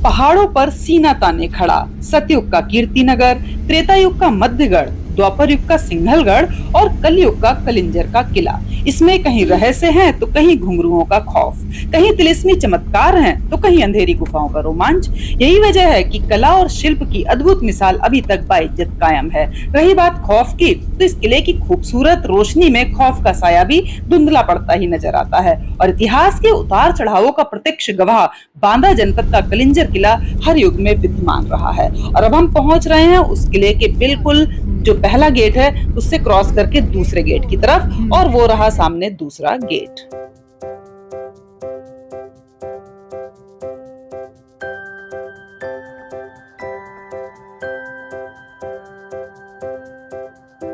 पहाड़ों पर सीना ताने खड़ा सतयुग का कीर्तिनगर, त्रेता युग का मध्यगढ़, द्वापर युग का सिंहलगढ़ और कलयुग का कलिंजर का किला। इसमें कहीं रहस्य है तो कहीं घुंघरुओं का खौफ, कहीं तिलिस्मी चमत्कार हैं तो कहीं अंधेरी गुफाओं का रोमांच। यही वजह है कि कला और शिल्प की अद्भुत मिसाल अभी तक बाइज्जत कायम है। रही बात खौफ की, तो इस किले की खूबसूरत रोशनी में खौफ का साया भी धुंधला पड़ता ही नजर आता है। और इतिहास के उतार चढ़ावों का प्रत्यक्ष गवाह बांदा जनपद का कलिंजर किला हर युग में विद्यमान रहा है। और अब हम पहुंच रहे हैं उस किले के बिल्कुल जो पहला गेट है उससे क्रॉस करके दूसरे गेट की तरफ, और वो रहा सामने दूसरा गेट।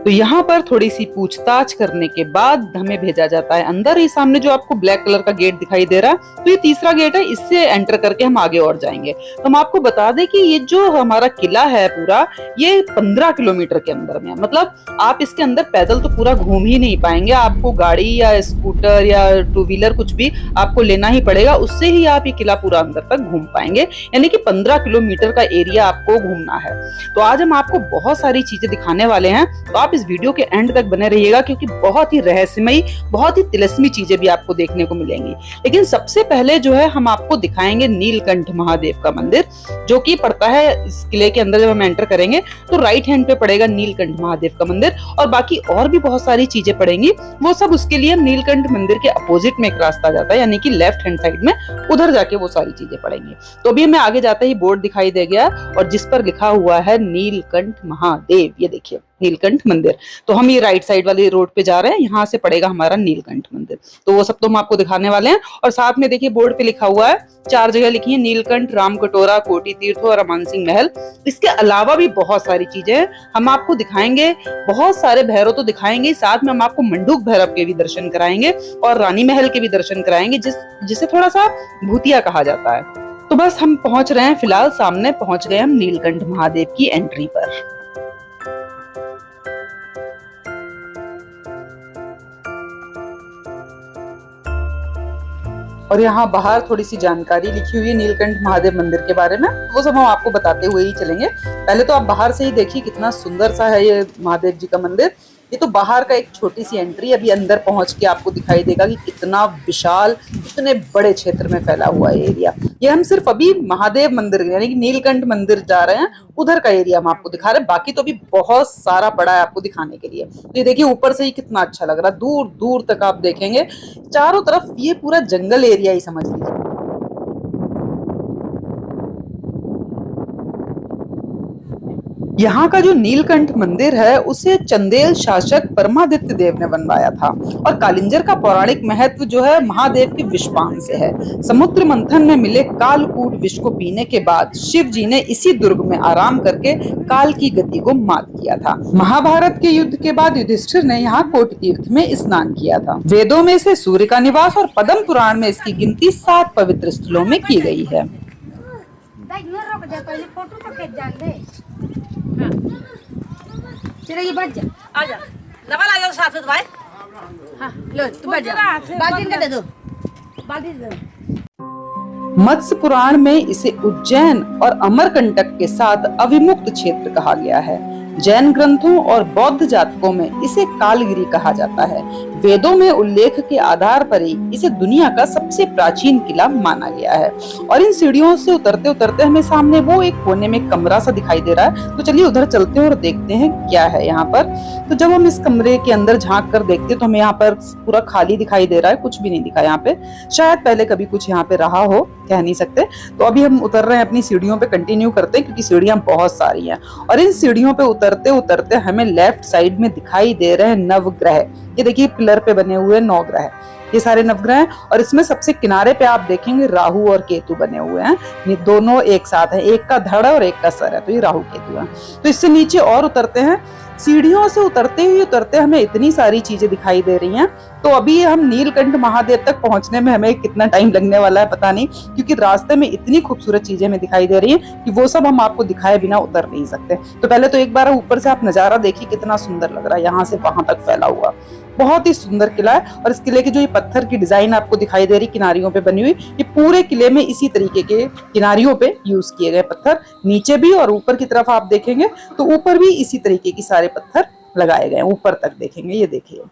तो यहाँ पर थोड़ी सी पूछताछ करने के बाद हमें भेजा जाता है अंदर। ही सामने जो आपको ब्लैक कलर का गेट दिखाई दे रहा है, तो ये तीसरा गेट है, इससे एंटर करके हम आगे और जाएंगे। तो हम आपको बता दें कि ये जो हमारा किला है पूरा, ये 15 किलोमीटर के अंदर में है। मतलब आप इसके अंदर पैदल तो पूरा घूम ही नहीं पाएंगे, आपको गाड़ी या स्कूटर या टू व्हीलर कुछ भी आपको लेना ही पड़ेगा, उससे ही आप ये किला पूरा अंदर तक घूम पाएंगे। यानी कि 15 किलोमीटर का एरिया आपको घूमना है। तो आज हम आपको बहुत सारी चीजें दिखाने वाले हैं, तो आप इस वीडियो के एंड तक बने रहिएगा, क्योंकि बहुत ही रहस्यमयी, बहुत ही तिलिस्मी चीजें भी आपको देखने को मिलेंगी। लेकिन सबसे पहले जो है हम आपको दिखाएंगे नीलकंठ महादेव का मंदिर, जो कि पड़ता है इस किले के अंदर। जब हम एंटर करेंगे तो राइट हैंड पे पड़ेगा नीलकंठ महादेव का मंदिर, और बाकी और भी बहुत सारी चीजें पड़ेंगी। वो सब उसके लिए नीलकंठ मंदिर के अपोजिट में एक रास्ता जाता है, यानी कि लेफ्ट हैंड साइड में, उधर जाके वो सारी चीजें पड़ेंगी। तो अभी हमें आगे जाते ही बोर्ड दिखाई दे गया, और जिस पर लिखा हुआ है नीलकंठ महादेव, ये देखिए नीलकंठ मंदिर। तो हम ये राइट साइड वाली रोड पे जा रहे हैं, यहाँ से पड़ेगा हमारा नीलकंठ मंदिर। तो वो सब तो हम आपको दिखाने वाले हैं। और साथ में देखिए बोर्ड पे लिखा हुआ है, 4 जगह लिखी है, नीलकंठ, राम कटोरा, कोटी तीर्थ और अमान सिंह महल। इसके अलावा भी बहुत सारी चीजें हैं, हम आपको दिखाएंगे। बहुत सारे भैरव तो दिखाएंगे, साथ में हम आपको मंडूक भैरव के भी दर्शन कराएंगे और रानी महल के भी दर्शन कराएंगे, जिसे थोड़ा सा भूतिया कहा जाता है। तो बस हम पहुंच रहे हैं, फिलहाल सामने पहुंच गए हम नीलकंठ महादेव की एंट्री पर। और यहाँ बाहर थोड़ी सी जानकारी लिखी हुई है नीलकंठ महादेव मंदिर के बारे में, वो सब हम आपको बताते हुए ही चलेंगे। पहले तो आप बाहर से ही देखिए कितना सुंदर सा है ये महादेव जी का मंदिर। ये तो बाहर का एक छोटी सी एंट्री, अभी अंदर पहुंच के आपको दिखाई देगा कि कितना विशाल, इतने बड़े क्षेत्र में फैला हुआ है एरिया। ये हम सिर्फ अभी महादेव मंदिर यानी कि नीलकंठ मंदिर जा रहे हैं, उधर का एरिया हम आपको दिखा रहे हैं। बाकी तो अभी बहुत सारा पड़ा है आपको दिखाने के लिए। तो ये देखिए ऊपर से ही कितना अच्छा लग रहा है, दूर दूर तक आप देखेंगे चारों तरफ ये पूरा जंगल एरिया ही समझ लीजिए। यहाँ का जो नीलकंठ मंदिर है उसे चंदेल शासक परमादित्य देव ने बनवाया था, और कालिंजर का पौराणिक महत्व जो है महादेव के विषपान से है। समुद्र मंथन में मिले कालकूट विष को पीने के बाद शिव जी ने इसी दुर्ग में आराम करके काल की गति को मात किया था। महाभारत के युद्ध के बाद युधिष्ठिर ने यहाँ कोटि तीर्थ में स्नान किया था। वेदों में से सूर्य का निवास और पद्म पुराण में इसकी गिनती 7 पवित्र स्थलों में की गई है। आजा लगा ला जाओ साथ भाई। हाँ लो तुम बैठ जाओ, बाल्टी का दे दो, बाल्टी दे दो। मत्स्य पुराण में इसे उज्जैन और अमरकंटक के साथ अविमुक्त क्षेत्र कहा गया है। जैन ग्रंथों और बौद्ध जातकों में इसे कालगिरी कहा जाता है। वेदों में उल्लेख के आधार पर ही इसे दुनिया का सबसे प्राचीन किला माना गया है। और इन सीढ़ियों से उतरते उतरते हमें सामने वो एक कोने में कमरा सा दिखाई दे रहा है, तो चलिए उधर चलते हैं और देखते हैं क्या है यहाँ पर। तो जब हम इस कमरे के अंदर झांक कर देखते तो हमें यहाँ पर पूरा खाली दिखाई दे रहा है, कुछ भी नहीं दिखा यहाँ पे। शायद पहले कभी कुछ यहाँ पे रहा हो, कह नहीं सकते। तो अभी हम उतर रहे हैं, अपनी सीढ़ियों पे कंटिन्यू करते हैं, क्योंकि सीढ़ियां बहुत सारी हैं। और इन सीढ़ियों पे उतरते उतरते हमें लेफ्ट साइड में दिखाई दे रहे हैं नवग्रह। ये देखिए पिलर पे बने हुए 9 ग्रह, ये सारे नवग्रह हैं। और इसमें सबसे किनारे पे आप देखेंगे राहु और केतु बने हुए हैं। ये दोनों एक साथ है, एक का धड़ है और एक का सर है, तो ये राहु केतु है। तो इससे नीचे और उतरते हैं। सीढ़ियों से उतरते हमें इतनी सारी चीजें दिखाई दे रही हैं। तो अभी हम नीलकंठ महादेव तक पहुंचने में हमें कितना टाइम लगने वाला है पता नहीं, क्योंकि रास्ते में इतनी खूबसूरत चीजें हमें दिखाई दे रही हैं कि वो सब हम आपको दिखाए बिना उतर नहीं सकते। तो पहले तो एक बार ऊपर से आप नजारा देखिए, कितना सुंदर लग रहा है यहाँ से वहां तक फैला हुआ। बहुत ही सुंदर किला है। और इस किले की जो ये पत्थर की डिजाइन आपको दिखाई दे रही किनारियों पे बनी हुई, ये पूरे किले में इसी तरीके के किनारियों पे यूज किए गए पत्थर, नीचे भी और ऊपर की तरफ आप देखेंगे तो ऊपर भी इसी तरीके की सारे पत्थर लगाए गए हैं, ऊपर तक देखेंगे, ये देखिए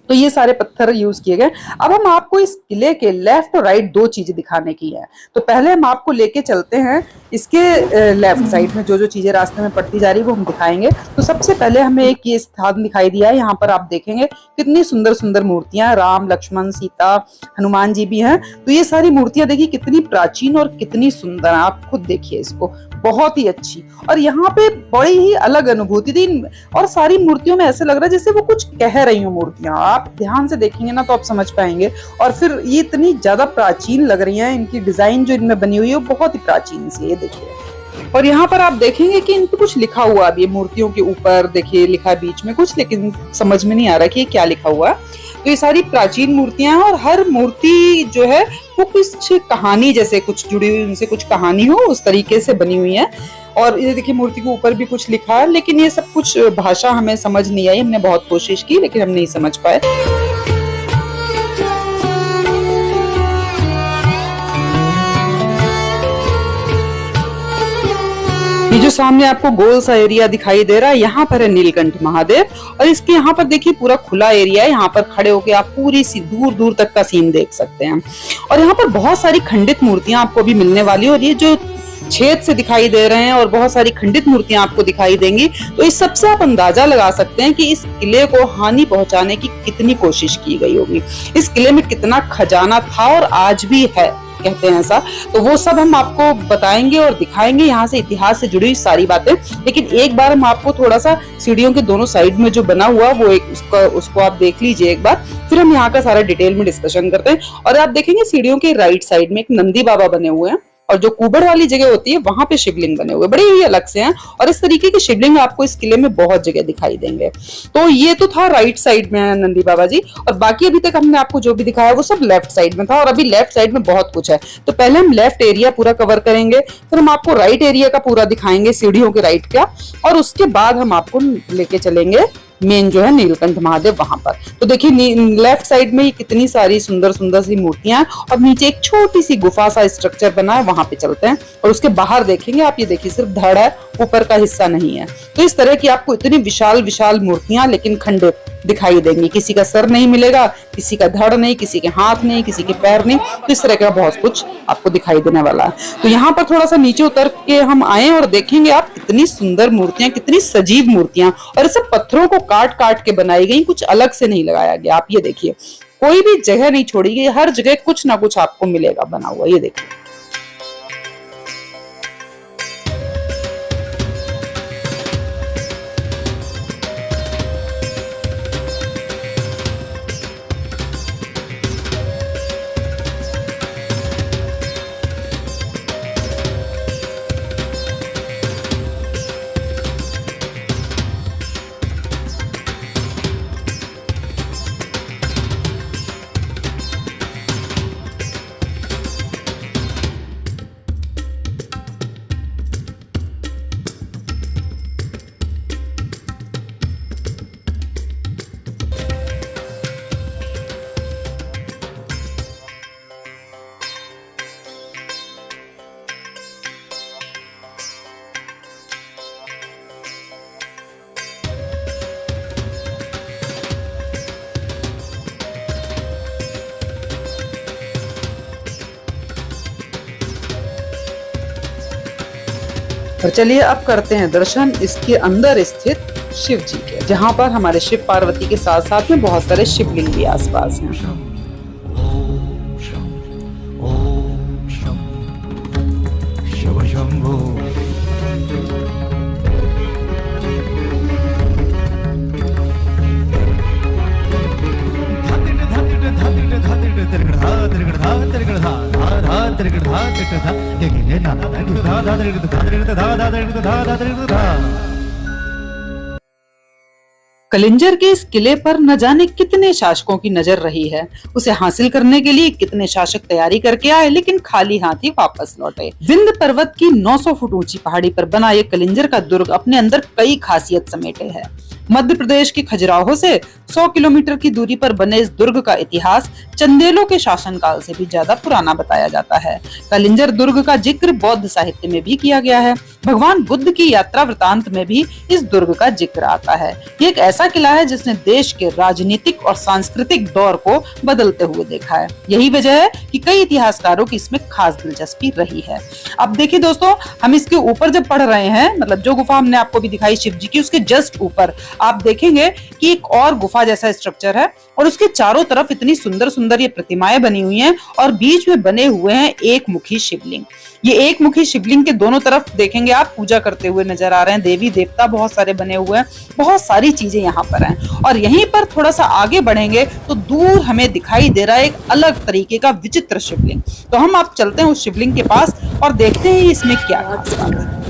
तो ये सारे पत्थर यूज किए गए। अब हम आपको इस किले के लेफ्ट और राइट दो चीजें दिखाने की है। तो पहले हम आपको लेके चलते हैं इसके लेफ्ट साइड में, जो जो चीजें रास्ते में पड़ती जा रही है वो हम दिखाएंगे। तो सबसे पहले हमें एक ये स्थान दिखाई दिया है, यहाँ पर आप देखेंगे कितनी सुंदर सुंदर मूर्तियां, राम लक्ष्मण सीता हनुमान जी भी हैं। तो ये सारी मूर्तियां देखिए कितनी प्राचीन और कितनी सुंदर, आप खुद देखिए इसको, बहुत ही अच्छी। और यहाँ पे बड़ी ही अलग अनुभूति थी, और सारी मूर्तियों में ऐसे लग रहा है जैसे वो कुछ कह रही हो मूर्तियां। आप ध्यान से देखेंगे ना तो आप समझ पाएंगे। और फिर ये इतनी ज्यादा प्राचीन लग रही हैं, इनकी डिजाइन जो इनमें बनी हुई है वो बहुत ही प्राचीन सी, ये देखिए। और यहाँ पर आप देखेंगे कि इन पे कुछ लिखा हुआ है, मूर्तियों के ऊपर देखिए लिखा है बीच में कुछ, लेकिन समझ में नहीं आ रहा कि क्या लिखा हुआ है। तो ये सारी प्राचीन मूर्तियां हैं और हर मूर्ति जो है वो कुछ कहानी जैसे कुछ जुड़ी हुई, उनसे कुछ कहानी हो उस तरीके से बनी हुई है। और ये देखिए मूर्ति के ऊपर भी कुछ लिखा है, लेकिन ये सब कुछ भाषा हमें समझ नहीं आई। हमने बहुत कोशिश की लेकिन हम नहीं समझ पाए। ये जो सामने आपको गोल सा एरिया दिखाई दे रहा है, यहाँ पर है नीलकंठ महादेव। और इसके यहाँ पर देखिए पूरा खुला एरिया है, यहाँ पर खड़े होके आप पूरी सी दूर दूर तक का सीन देख सकते हैं। और यहाँ पर बहुत सारी खंडित मूर्तियां आपको भी मिलने वाली है, और ये जो छेद से दिखाई दे रहे हैं और बहुत सारी खंडित मूर्तियां आपको दिखाई देंगी। तो इस सबसे आप अंदाजा लगा सकते हैं कि इस किले को हानि पहुंचाने की कितनी कोशिश की गई होगी, इस किले में कितना खजाना था और आज भी है, कहते हैं ऐसा। तो वो सब हम आपको बताएंगे और दिखाएंगे, यहाँ से इतिहास से जुड़ी हुई सारी बातें। लेकिन एक बार हम आपको थोड़ा सा सीढ़ियों के दोनों साइड में जो बना हुआ वो एक उसको आप देख लीजिए एक बार, फिर हम यहाँ का सारा डिटेल में डिस्कशन करते हैं। और आप देखेंगे सीढ़ियों के राइट साइड में एक नंदी बाबा बने हुए हैं, और जो कुबड़ वाली जगह होती है वहां पे शिवलिंग बने हुए बड़े ही अलग से हैं। और इस तरीके के शिवलिंग आपको इस किले में बहुत जगह दिखाई देंगे। तो ये तो था राइट साइड में नंदी बाबा जी, और बाकी अभी तक हमने आपको जो भी दिखाया वो सब लेफ्ट साइड में था, और अभी लेफ्ट साइड में बहुत कुछ है। तो पहले हम लेफ्ट एरिया पूरा कवर करेंगे, फिर हम आपको राइट एरिया का पूरा दिखाएंगे, सीढ़ियों के राइट का, और उसके बाद हम आपको लेके चलेंगे मेन जो है नीलकंठ महादेव वहां पर। तो देखिए लेफ्ट साइड में कितनी सारी सुंदर सुंदर सी मूर्तियां हैं, और नीचे एक छोटी सी गुफा सा स्ट्रक्चर बना है, वहां पे चलते हैं। और उसके बाहर देखेंगे आप, ये देखिए सिर्फ धड़ है, ऊपर का हिस्सा नहीं है। तो इस तरह की आपको इतनी विशाल विशाल मूर्तियां लेकिन खंडित दिखाई देंगी, किसी का सर नहीं मिलेगा, किसी का धड़ नहीं, किसी के हाथ नहीं, किसी के पैर नहीं। तो इस तरह का बहुत कुछ आपको दिखाई देने वाला है। तो यहाँ पर थोड़ा सा नीचे उतर के हम आए और देखेंगे आप कितनी सुंदर मूर्तियां, कितनी सजीव मूर्तियां, और इसे पत्थरों को काट काट के बनाई गई, कुछ अलग से नहीं लगाया गया। आप ये देखिए कोई भी जगह नहीं छोड़ी गई, हर जगह कुछ ना कुछ आपको मिलेगा बना हुआ, ये देखिए। और चलिए अब करते हैं दर्शन इसके अंदर स्थित शिव जी के, जहाँ पर हमारे शिव पार्वती के साथ साथ में बहुत सारे शिवलिंग भी आसपास हैं। कलिंजर के इस किले पर न जाने कितने शासकों की नजर रही है। उसे हासिल करने के लिए कितने शासक तैयारी करके आए, लेकिन खाली हाथ ही वापस लौटे। विंध्य पर्वत की 900 फुट ऊंची पहाड़ी पर बना ये कलिंजर का दुर्ग अपने अंदर कई खासियत समेटे है। मध्य प्रदेश के खजुराहो से 100 किलोमीटर की दूरी पर बने इस दुर्ग का इतिहास चंदेलों के शासनकाल से भी ज्यादा पुराना बताया जाता है। कलिंजर दुर्ग का जिक्र बौद्ध साहित्य में भी किया गया है। भगवान बुद्ध की यात्रा वृतांत में भी इस दुर्ग का जिक्र आता है। ये एक ऐसा किला है जिसने देश के राजनीतिक और सांस्कृतिक दौर को बदलते हुए देखा है। यही वजह है कि कई इतिहासकारों की इसमें खास दिलचस्पी रही है। अब देखिए दोस्तों, हम इसके ऊपर जब पढ़ रहे हैं, मतलब जो गुफा हमने आपको भी दिखाई शिव जी की, उसके जस्ट ऊपर आप देखेंगे कि एक और गुफा जैसा स्ट्रक्चर है और उसके चारों तरफ इतनी सुंदर सुंदर ये प्रतिमाएं बनी हुई हैं और बीच में बने हुए हैं एक मुखी शिवलिंग। ये एक मुखी शिवलिंग के दोनों तरफ देखेंगे आप पूजा करते हुए नजर आ रहे हैं। देवी देवता बहुत सारे बने हुए हैं, बहुत सारी चीजें यहाँ पर हैं। और यहीं पर थोड़ा सा आगे बढ़ेंगे तो दूर हमें दिखाई दे रहा है एक अलग तरीके का विचित्र शिवलिंग। तो हम आप चलते हैं उस शिवलिंग के पास और देखते हैं इसमें क्या खास बात है।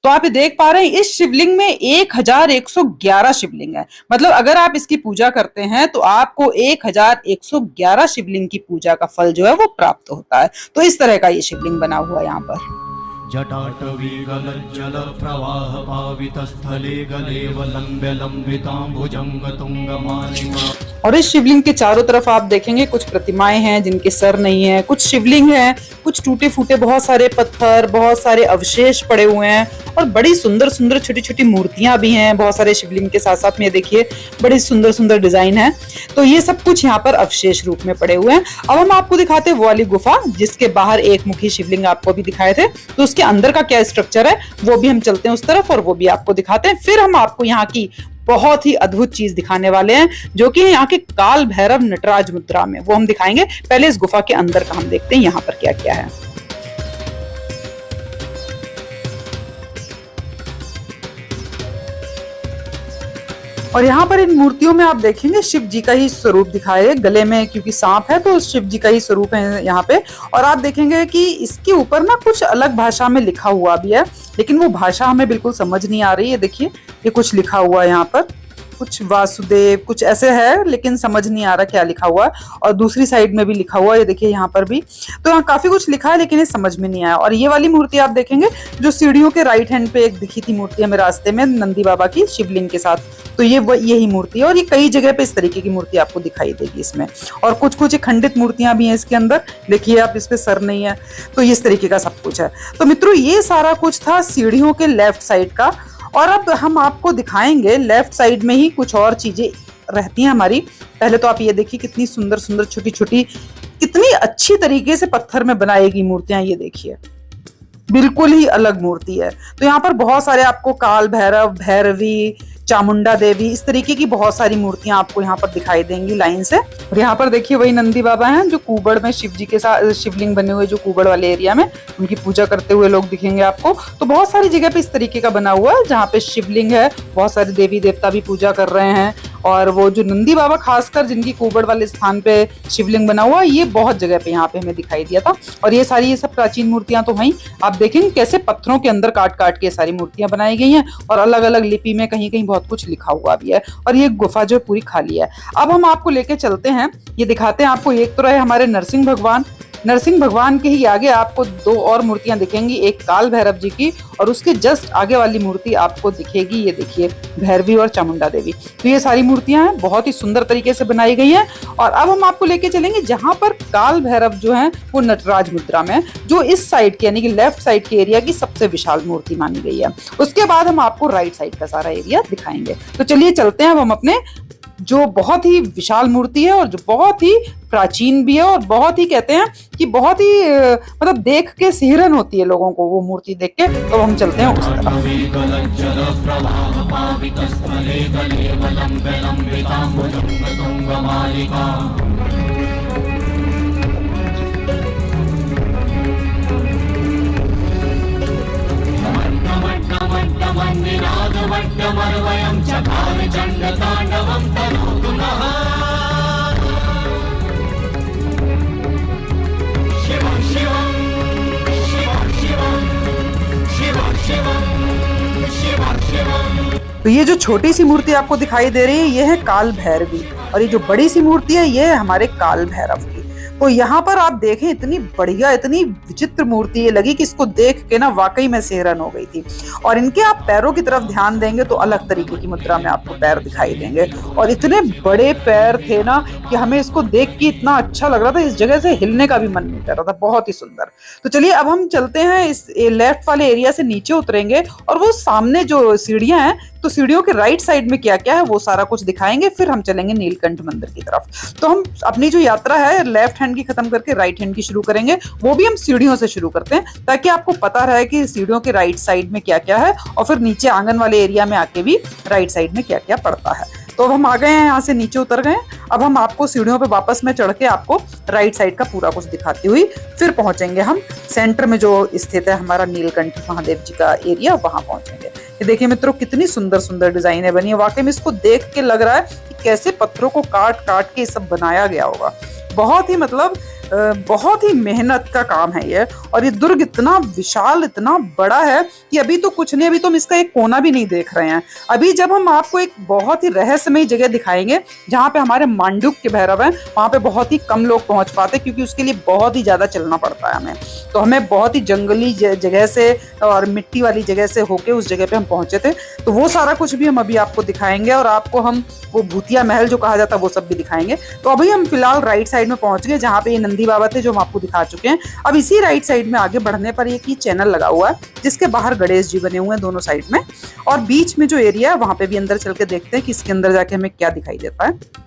तो आप ये देख पा रहे हैं इस शिवलिंग में 1111 शिवलिंग है। मतलब अगर आप इसकी पूजा करते हैं तो आपको 1111 शिवलिंग की पूजा का फल जो है वो प्राप्त होता है। तो इस तरह का ये शिवलिंग बना हुआ है यहाँ पर। जटाटवी गलज्जल प्रवाह पावित स्थले गलेव लंब्य लंबितांबुजंग तुंगमालिका। और इस शिवलिंग के चारों तरफ आप देखेंगे कुछ प्रतिमाएं हैं जिनके सर नहीं है, कुछ शिवलिंग हैं, कुछ टूटे फूटे बहुत सारे पत्थर, बहुत सारे अवशेष पड़े हुए हैं और बड़ी सुंदर सुंदर छोटी छोटी मूर्तियां भी हैं बहुत सारे शिवलिंग के साथ साथ में। देखिए बड़ी सुंदर सुंदर डिजाइन है। तो ये सब कुछ यहाँ पर अवशेष रूप में पड़े हुए हैं। अब हम आपको दिखाते हैं वो वाली गुफा जिसके बाहर एक मुखी शिवलिंग आपको भी दिखाए थे। तो उसके अंदर का क्या स्ट्रक्चर है वो भी हम चलते हैं उस तरफ और वो भी आपको दिखाते हैं। फिर हम आपको यहाँ की बहुत ही अद्भुत चीज दिखाने वाले हैं जो कि यहाँ के काल भैरव नटराज मुद्रा में, वो हम दिखाएंगे। पहले इस गुफा के अंदर का हम देखते हैं यहाँ पर क्या क्या है। और यहाँ पर इन मूर्तियों में आप देखेंगे शिव जी का ही स्वरूप दिखाया है। गले में क्योंकि सांप है तो शिव जी का ही स्वरूप है यहाँ पे। और आप देखेंगे कि इसके ऊपर ना कुछ अलग भाषा में लिखा हुआ भी है, लेकिन वो भाषा हमें बिल्कुल समझ नहीं आ रही है। देखिए ये कुछ लिखा हुआ है यहाँ पर, कुछ वासुदेव कुछ ऐसे है, लेकिन समझ नहीं आ रहा क्या लिखा हुआ है। और दूसरी साइड में भी लिखा हुआ है, ये देखिए यहाँ पर भी। तो यहाँ काफी कुछ लिखा है लेकिन ये समझ में नहीं आया। और ये वाली मूर्ति आप देखेंगे जो सीढ़ियों के राइट हैंड पे एक दिखी थी मूर्ति हमें रास्ते में नंदी बाबा की शिवलिंग के साथ, तो ये यही मूर्ति है। और ये कई जगह पे इस तरीके की मूर्ति आपको दिखाई देगी इसमें। और कुछ कुछ खंडित मूर्तियां भी हैं इसके अंदर, देखिए आप, इस पे सर नहीं है। तो इस तरीके का सब कुछ है। तो मित्रों ये सारा कुछ था सीढ़ियों के लेफ्ट साइड का। और अब हम आपको दिखाएंगे लेफ्ट साइड में ही कुछ और चीजें रहती हैं हमारी। पहले तो आप ये देखिए कितनी सुंदर सुंदर छोटी छोटी, कितनी अच्छी तरीके से पत्थर में बनाई गई मूर्तियां। ये देखिए बिल्कुल ही अलग मूर्ति है। तो यहाँ पर बहुत सारे आपको काल भैरव, भैरवी, चामुंडा देवी, इस तरीके की बहुत सारी मूर्तियां आपको यहाँ पर दिखाई देंगी लाइन से। और यहाँ पर देखिए वही नंदी बाबा हैं जो कुबड़ में शिव जी के साथ शिवलिंग बने हुए, जो कुबड़ वाले एरिया में उनकी पूजा करते हुए लोग दिखेंगे आपको। तो बहुत सारी जगह पे इस तरीके का बना हुआ है जहाँ पे शिवलिंग है, बहुत सारे देवी देवता भी पूजा कर रहे हैं। और वो जो नंदी बाबा खासकर जिनकी कुबड़ वाले स्थान पे शिवलिंग बना हुआ है, ये बहुत जगह पे यहाँ पे हमें दिखाई दिया था। और ये सारी ये सब प्राचीन मूर्तियां तो वहीं आप देखेंगे कैसे पत्थरों के अंदर काट काट के सारी मूर्तियां बनाई गई हैं और अलग अलग लिपि में कहीं कहीं बहुत कुछ लिखा हुआ भी है। और ये गुफा जो पूरी खाली है। अब हम आपको लेके चलते हैं, ये दिखाते हैं आपको। एक तो रहे हमारे नरसिंह भगवान, नरसिंह भगवान के ही आगे आपको दो और मूर्तियां दिखेंगी, एक काल भैरव जी की और उसके जस्ट आगे वाली मूर्ति आपको दिखेगी, ये देखिए भैरवी और चामुंडा देवी। तो ये सारी मूर्तियां हैं, बहुत ही सुंदर तरीके से बनाई गई हैं। और अब हम आपको लेके चलेंगे जहां पर काल भैरव जो है वो नटराज मुद्रा में, जो इस साइड के यानी कि लेफ्ट साइड के एरिया की सबसे विशाल मूर्ति मानी गई है। उसके बाद हम आपको राइट साइड का सारा एरिया दिखाएंगे। तो चलिए चलते हैं अब हम अपने जो बहुत ही विशाल मूर्ति है और जो बहुत ही प्राचीन भी है और बहुत ही कहते हैं कि बहुत ही मतलब देख के सिहरन होती है लोगों को वो मूर्ति देख के। तो हम चलते हैं उस तरफ। तो ये जो छोटी सी मूर्ति आपको दिखाई दे रही है ये है काल भैरवी और ये जो बड़ी सी मूर्ति है ये है हमारे काल भैरव की। तो यहाँ पर आप देखें इतनी बढ़िया, इतनी विचित्र मूर्ति ये लगी कि इसको देख के ना वाकई में सेहरन हो गई थी। और इनके आप पैरों की तरफ ध्यान देंगे तो अलग तरीके की मुद्रा में आपको पैर दिखाई देंगे, और इतने बड़े पैर थे ना कि हमें इसको देख के इतना अच्छा लग रहा था, इस जगह से हिलने का भी मन नहीं कर रहा था, बहुत ही सुंदर। तो चलिए अब हम चलते हैं, इस लेफ्ट वाले एरिया से नीचे उतरेंगे और वो सामने जो सीढ़ियां हैं, तो सीढ़ियों के राइट साइड में क्या क्या है वो सारा कुछ दिखाएंगे, फिर हम चलेंगे नीलकंठ मंदिर की तरफ। तो हम अपनी जो यात्रा है लेफ्ट हैंड की खत्म करके राइट हैंड की शुरू करेंगे, वो भी हम सीढ़ियों से शुरू करते हैं ताकि आपको पता रहे कि सीढ़ियों के राइट साइड में क्या क्या है, और फिर नीचे आंगन वाले एरिया में आके भी राइट साइड में क्या क्या पड़ता है। तो अब हम आ गए हैं, यहाँ से नीचे उतर गए। अब हम आपको सीढ़ियों पे वापस में चढ़ के आपको राइट साइड का पूरा कुछ दिखाती हुई फिर पहुंचेंगे हम सेंटर में जो स्थित है हमारा नीलकंठ महादेव जी का एरिया, वहां पहुंचेंगे। ये देखिए मित्रों कितनी सुंदर सुंदर डिजाइनें बनी है, वाकई में इसको देख के लग रहा है कि कैसे पत्थरों को काट काट के सब बनाया गया होगा। बहुत ही मतलब बहुत ही मेहनत का काम है ये। और ये दुर्ग इतना विशाल, इतना बड़ा है कि अभी तो कुछ नहीं, अभी तो हम इसका एक कोना भी नहीं देख रहे हैं। अभी जब हम आपको एक बहुत ही रहस्यमय जगह दिखाएंगे जहाँ पे हमारे मांडुक के भैरव हैं, वहाँ पे बहुत ही कम लोग पहुंच पाते क्योंकि उसके लिए बहुत ही ज्यादा चलना पड़ता है हमें। तो हमें बहुत ही जंगली जगह से और मिट्टी वाली जगह से होके उस जगह पे हम पहुंचे थे। तो वो सारा कुछ भी हम अभी आपको दिखाएंगे, और आपको हम वो भूतिया महल जो कहा जाता है वो सब भी दिखाएंगे। तो अभी हम फिलहाल राइट साइड में पहुंच गए जहाँ पे ये नंदी बाबा थे जो हम आपको दिखा चुके हैं। अब इसी राइट साइड में आगे बढ़ने पर एक ही चैनल लगा हुआ है जिसके बाहर गणेश जी बने हुए हैं दोनों साइड में, और बीच में जो एरिया है वहां पे भी अंदर चल के देखते हैं कि इसके अंदर जाके हमें क्या दिखाई देता है।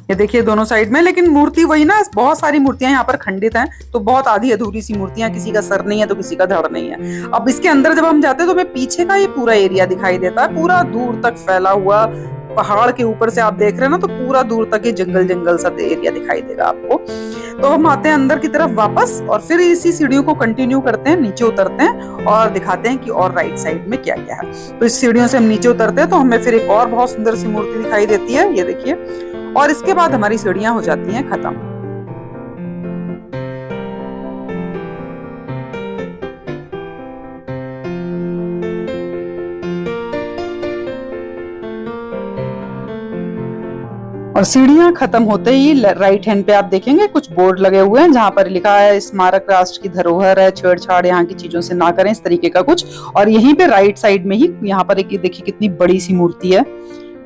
ये देखिए दोनों साइड में, लेकिन मूर्ति वही ना, बहुत सारी मूर्तियां यहाँ पर खंडित हैं, तो बहुत आधी अधूरी सी मूर्तियां, किसी का सर नहीं है तो किसी का धड़ नहीं है। अब इसके अंदर जब हम जाते हैं तो हमें पीछे का ये पूरा एरिया दिखाई देता है, पूरा दूर तक फैला हुआ। पहाड़ के ऊपर से आप देख रहे हैं ना, तो पूरा दूर तक ये जंगल जंगल सा एरिया दिखाई देगा आपको। तो हम आते हैं अंदर की तरफ वापस, और फिर इसी सीढ़ियों को कंटिन्यू करते हैं, नीचे उतरते हैं और दिखाते हैं कि और राइट साइड में क्या क्या है। तो इस सीढ़ियों से हम नीचे उतरते हैं तो हमें फिर एक और बहुत सुंदर सी मूर्ति दिखाई देती है, ये देखिए। और इसके बाद हमारी सीढ़ियां हो जाती हैं खत्म। और सीढ़ियां खत्म होते ही राइट हैंड पे आप देखेंगे कुछ बोर्ड लगे हुए हैं जहां पर लिखा है स्मारक राष्ट्र की धरोहर है, छेड़छाड़ यहाँ की चीजों से ना करें, इस तरीके का कुछ। और यहीं पे राइट साइड में ही यहाँ पर एक देखिए कितनी बड़ी सी मूर्ति है,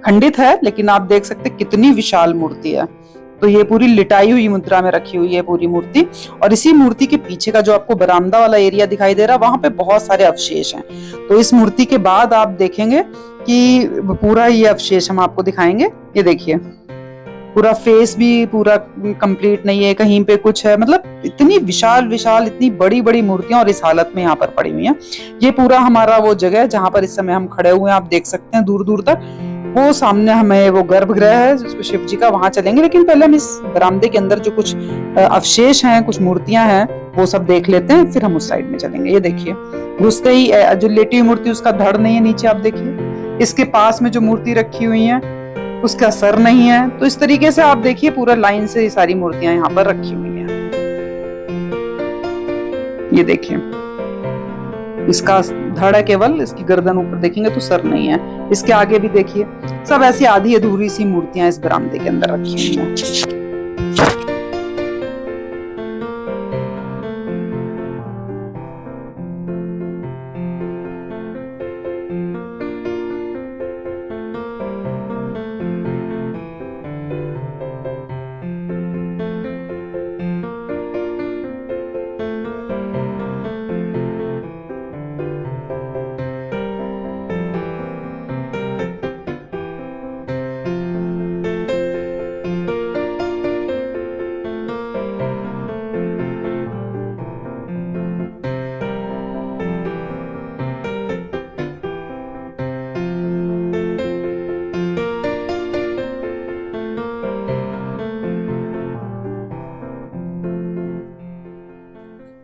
खंडित है लेकिन आप देख सकते कितनी विशाल मूर्ति है। तो ये पूरी लिटाई हुई मुद्रा में रखी हुई है पूरी मूर्ति। और इसी मूर्ति के पीछे का जो आपको बरामदा वाला एरिया दिखाई दे रहा है वहां पे बहुत सारे अवशेष हैं। तो इस मूर्ति के बाद आप देखेंगे कि पूरा ये अवशेष हम आपको दिखाएंगे। ये देखिए पूरा फेस भी पूरा कंप्लीट नहीं है, कहीं पे कुछ है, मतलब इतनी विशाल विशाल इतनी बड़ी बड़ी मूर्तियां और इस हालत में यहाँ पर पड़ी हुई हैं। ये पूरा हमारा वो जगह है जहाँ पर इस समय हम खड़े हुए हैं, आप देख सकते हैं दूर दूर तक। वो सामने हमें वो गर्भगृह है शिव जी का, वहां चलेंगे, लेकिन पहले हम इस बरामदे के अंदर जो कुछ अवशेष हैं, कुछ मूर्तियां हैं, वो सब देख लेते हैं, फिर हम उस साइड में चलेंगे। ये देखिए घुसते ही जो लेटी हुई मूर्ति उसका धड़ नहीं है नीचे, आप देखिए। इसके पास में जो मूर्ति रखी हुई है उसका सर नहीं है। तो इस तरीके से आप देखिए पूरा लाइन से ये सारी मूर्तियां यहाँ पर रखी हुई हैं। ये देखिए इसका धड़ है केवल, इसकी गर्दन ऊपर देखेंगे तो सर नहीं है। इसके आगे भी देखिए सब ऐसी आधी अधूरी सी मूर्तियां इस बरामदे के अंदर रखी हुई हैं।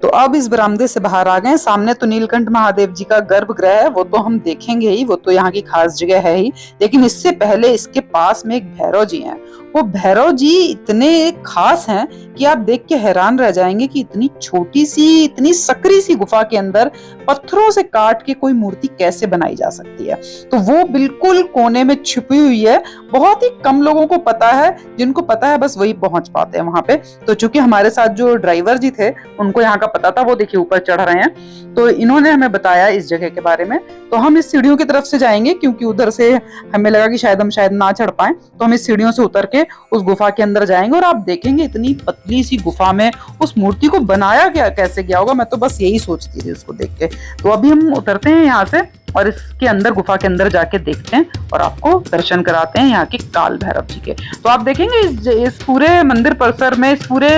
तो अब इस बरामदे से बाहर आ गए, सामने तो नीलकंठ महादेव जी का गर्भगृह है, वो तो हम देखेंगे ही, वो तो यहाँ की खास जगह है ही। लेकिन इससे पहले इसके पास में एक भैरव जी हैं, वो भैरव जी इतने खास हैं कि आप देख के हैरान रह जाएंगे कि इतनी छोटी सी, इतनी सकरी सी गुफा के अंदर पत्थरों से काट के कोई मूर्ति कैसे बनाई जा सकती है। तो वो बिल्कुल कोने में छिपी हुई है, बहुत ही कम लोगों को पता है, जिनको पता है बस वही पहुंच पाते हैं वहां पे। तो चूंकि हमारे साथ जो ड्राइवर जी थे उनको यहाँ का पता था, वो देखिए ऊपर चढ़ रहे हैं, तो इन्होंने हमें बताया इस जगह के बारे में। तो हम इस सीढ़ियों की तरफ से जाएंगे क्योंकि उधर से हमें लगा कि शायद हम ना चढ़ पाए, तो हम इस सीढ़ियों से उतर के उस गुफा के अंदर जाएंगे और आप देखेंगे इतनी पतली सी गुफा में उस मूर्ति को बनाया क्या कैसे गया होगा। मैं तो बस यही सोचती थी उसको देख के। तो अभी हम उतरते हैं यहाँ से और इसके अंदर, गुफा के अंदर जाके देखते हैं और आपको दर्शन कराते हैं यहाँ के काल भैरव जी के। तो आप देखेंगे इस पूरे मंदिर परिसर में, इस पूरे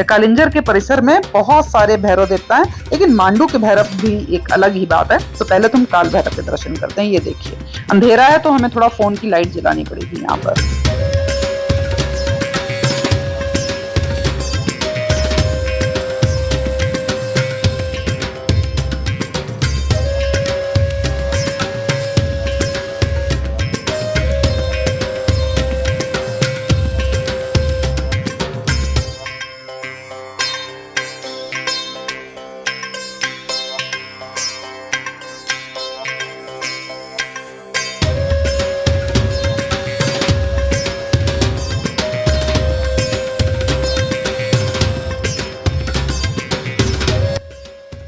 कालिंजर के परिसर में बहुत सारे भैरव देवता हैं, लेकिन मांडू के भैरव भी एक अलग ही बात है। तो पहले तुम काल भैरव के दर्शन करते हैं। ये देखिए अंधेरा है तो हमें थोड़ा फोन की लाइट जलानी पड़ेगी यहाँ पर।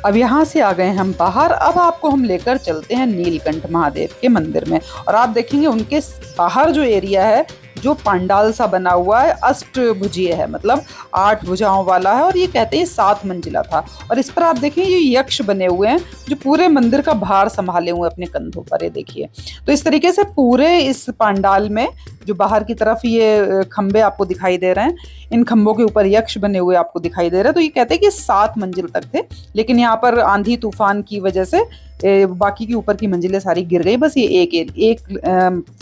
अब यहाँ से आ गए हम बाहर। अब आपको हम लेकर चलते हैं नीलकंठ महादेव के मंदिर में और आप देखेंगे उनके बाहर जो एरिया है, जो पंडाल सा बना हुआ है, अष्टभुजीय है, मतलब 8 भुजाओं वाला है और ये कहते हैं 7 मंजिला था। और इस पर आप देखें ये यक्ष बने हुए हैं जो पूरे मंदिर का भार संभाले हुए अपने कंधों पर, ये देखिए। तो इस तरीके से पूरे इस पंडाल में जो बाहर की तरफ ये खंबे आपको दिखाई दे रहे हैं, इन खंबों के ऊपर यक्ष बने हुए आपको दिखाई दे रहे हैं। तो ये कहते हैं कि 7 मंजिल तक थे, लेकिन यहाँ पर आंधी तूफान की वजह से बाकी की ऊपर की मंजिलें सारी गिर गई। बस ये एक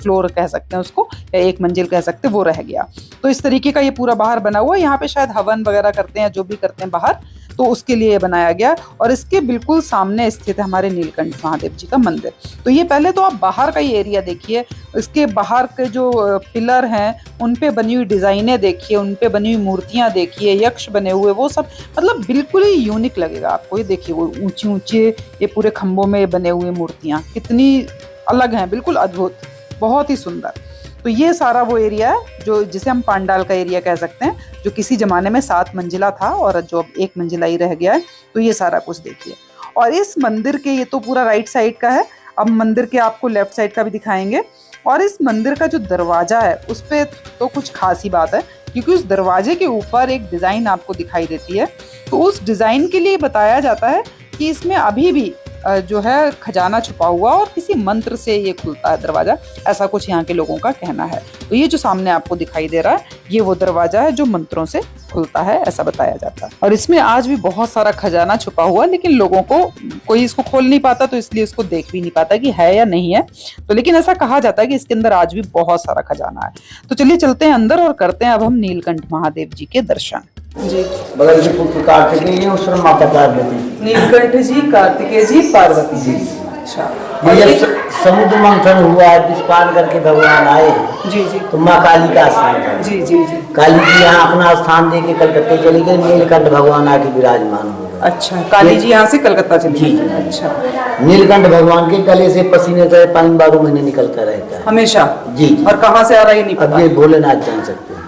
फ्लोर कह सकते हैं उसको, या एक मंजिल कह सकते हैं, वो रह गया। तो इस तरीके का ये पूरा बाहर बना हुआ है। यहाँ पे शायद हवन वगैरह करते हैं, जो भी करते हैं बाहर, तो उसके लिए बनाया गया। और इसके बिल्कुल सामने स्थित है हमारे नीलकंठ महादेव जी का मंदिर। तो ये पहले तो आप बाहर का ही एरिया देखिए, इसके बाहर के जो पिलर हैं उन पे बनी हुई डिजाइनें देखिए, उन पे बनी हुई मूर्तियां देखिए, यक्ष बने हुए, वो सब मतलब बिल्कुल ही यूनिक लगेगा आपको। ये देखिए वो ऊंचे ऊंचे ये पूरे खंभों में बने हुए मूर्तियां कितनी अलग हैं, बिल्कुल अद्भुत, बहुत ही सुंदर। तो ये सारा वो एरिया है जो जिसे हम पांडाल का एरिया कह सकते हैं, जो किसी जमाने में 7 मंजिला था और जो अब 1 मंजिला ही रह गया है। तो ये सारा कुछ देखिए। और इस मंदिर के, ये तो पूरा राइट साइड का है, अब मंदिर के आपको लेफ्ट साइड का भी दिखाएंगे। और इस मंदिर का जो दरवाजा है उस पे तो कुछ खास ही बात है, क्योंकि उस दरवाजे के ऊपर एक डिजाइन आपको दिखाई देती है। तो उस डिजाइन के लिए बताया जाता है कि इसमें अभी भी जो है खजाना छुपा हुआ और किसी मंत्र से ये खुलता है दरवाजा, ऐसा कुछ यहाँ के लोगों का कहना है। तो ये जो सामने आपको दिखाई दे रहा है ये वो दरवाजा है जो मंत्रों से खुलता है, ऐसा बताया जाता है। और इसमें आज भी बहुत सारा खजाना छुपा हुआ, लेकिन लोगों को कोई इसको खोल नहीं पाता, तो इसलिए इसको देख भी नहीं पाता कि है या नहीं है। तो लेकिन ऐसा कहा जाता है कि इसके अंदर आज भी बहुत सारा खजाना है। तो चलिए चलते हैं अंदर और करते हैं अब हम नीलकंठ महादेव जी के दर्शन। जी बगल जी पुत्र कार्तिकेय उस समय माता पार्वती, नीलकंठ जी, कार्तिकेय जी, पार्वती जी। अच्छा, ये जब समुद्र मंथन हुआ, विस्पान करके भगवान आए जी जी, तो माँ काली का स्थान था। जी जी जी। काली जी यहाँ अपना स्थान दे के कलकत्ते चली गई, नीलकंठ भगवान आके विराजमान हो गए। अच्छा, काली जी यहाँ से कलकत्ता चली जी। गई। अच्छा, नीलकंठ भगवान के गले से पसीने से पानी 12 महीने निकलता रहता है हमेशा जी। और कहाँ से आ रहा है ये नहीं अब पता। ये भोलेनाथ जान सकते हैं।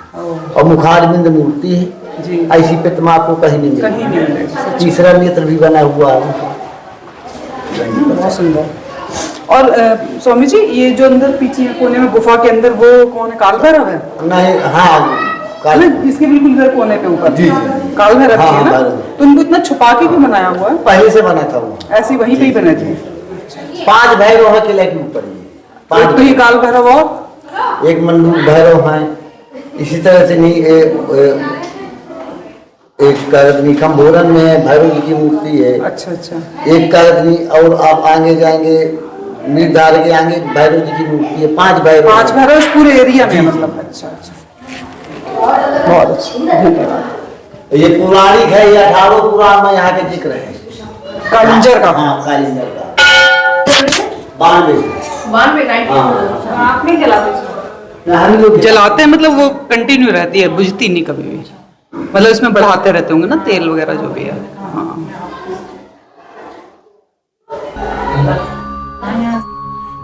और मुखारबिंद मूर्ति है जी, ऐसी प्रतिमा आपको कहीं नहीं कहीं नहीं मिलेगी। मिलेगी। तीसरा नेत्र भी बना हुआ है, बहुत सुंदर। और स्वामी जी ये जो अंदर पीछे कोने में गुफा के अंदर वो कौन है, काल भैरव है? नहीं, हाँ काल, इसके बिल्कुल इधर कोने पे ऊपर जी जी काल भैरव हाँ, जी है ना? काल। तो इनको इतना छुपा के क्यों बनाया हुआ है? पहले से बना था वो, ऐसे वहीं पे ही बने थे। 5 भैरव है किले के ऊपर, ये 5 एक तो ये काल भैरव और एक मंडूक भैरव है। इसी तरह से नहीं एक करदनी खम्भोरन में भैरव जी की मूर्ति है। अच्छा अच्छा, एक करदनी, और आप आगे जाएंगे निर्धार के आगे भैरव जी की मूर्ति है। 5 भैरव, 5 भैरव इस पूरे एरिया में जी। मतलब। अच्छा अच्छा, बहुत अच्छा, धन्यवाद। ये पौराणिक है, ये 18 पुराण में यहाँ के जिक्र है। कालिंजर का? हाँ कालिंजर का 92 92 हाँ। आप नहीं जलाते इसको? हम लोग जलाते हैं मतलब वो कंटिन्यू रहती है, बुझती नहीं कभी भी, मतलब इसमें बढ़ाते रहते होंगे ना तेल वगैरह जो भी है। हाँ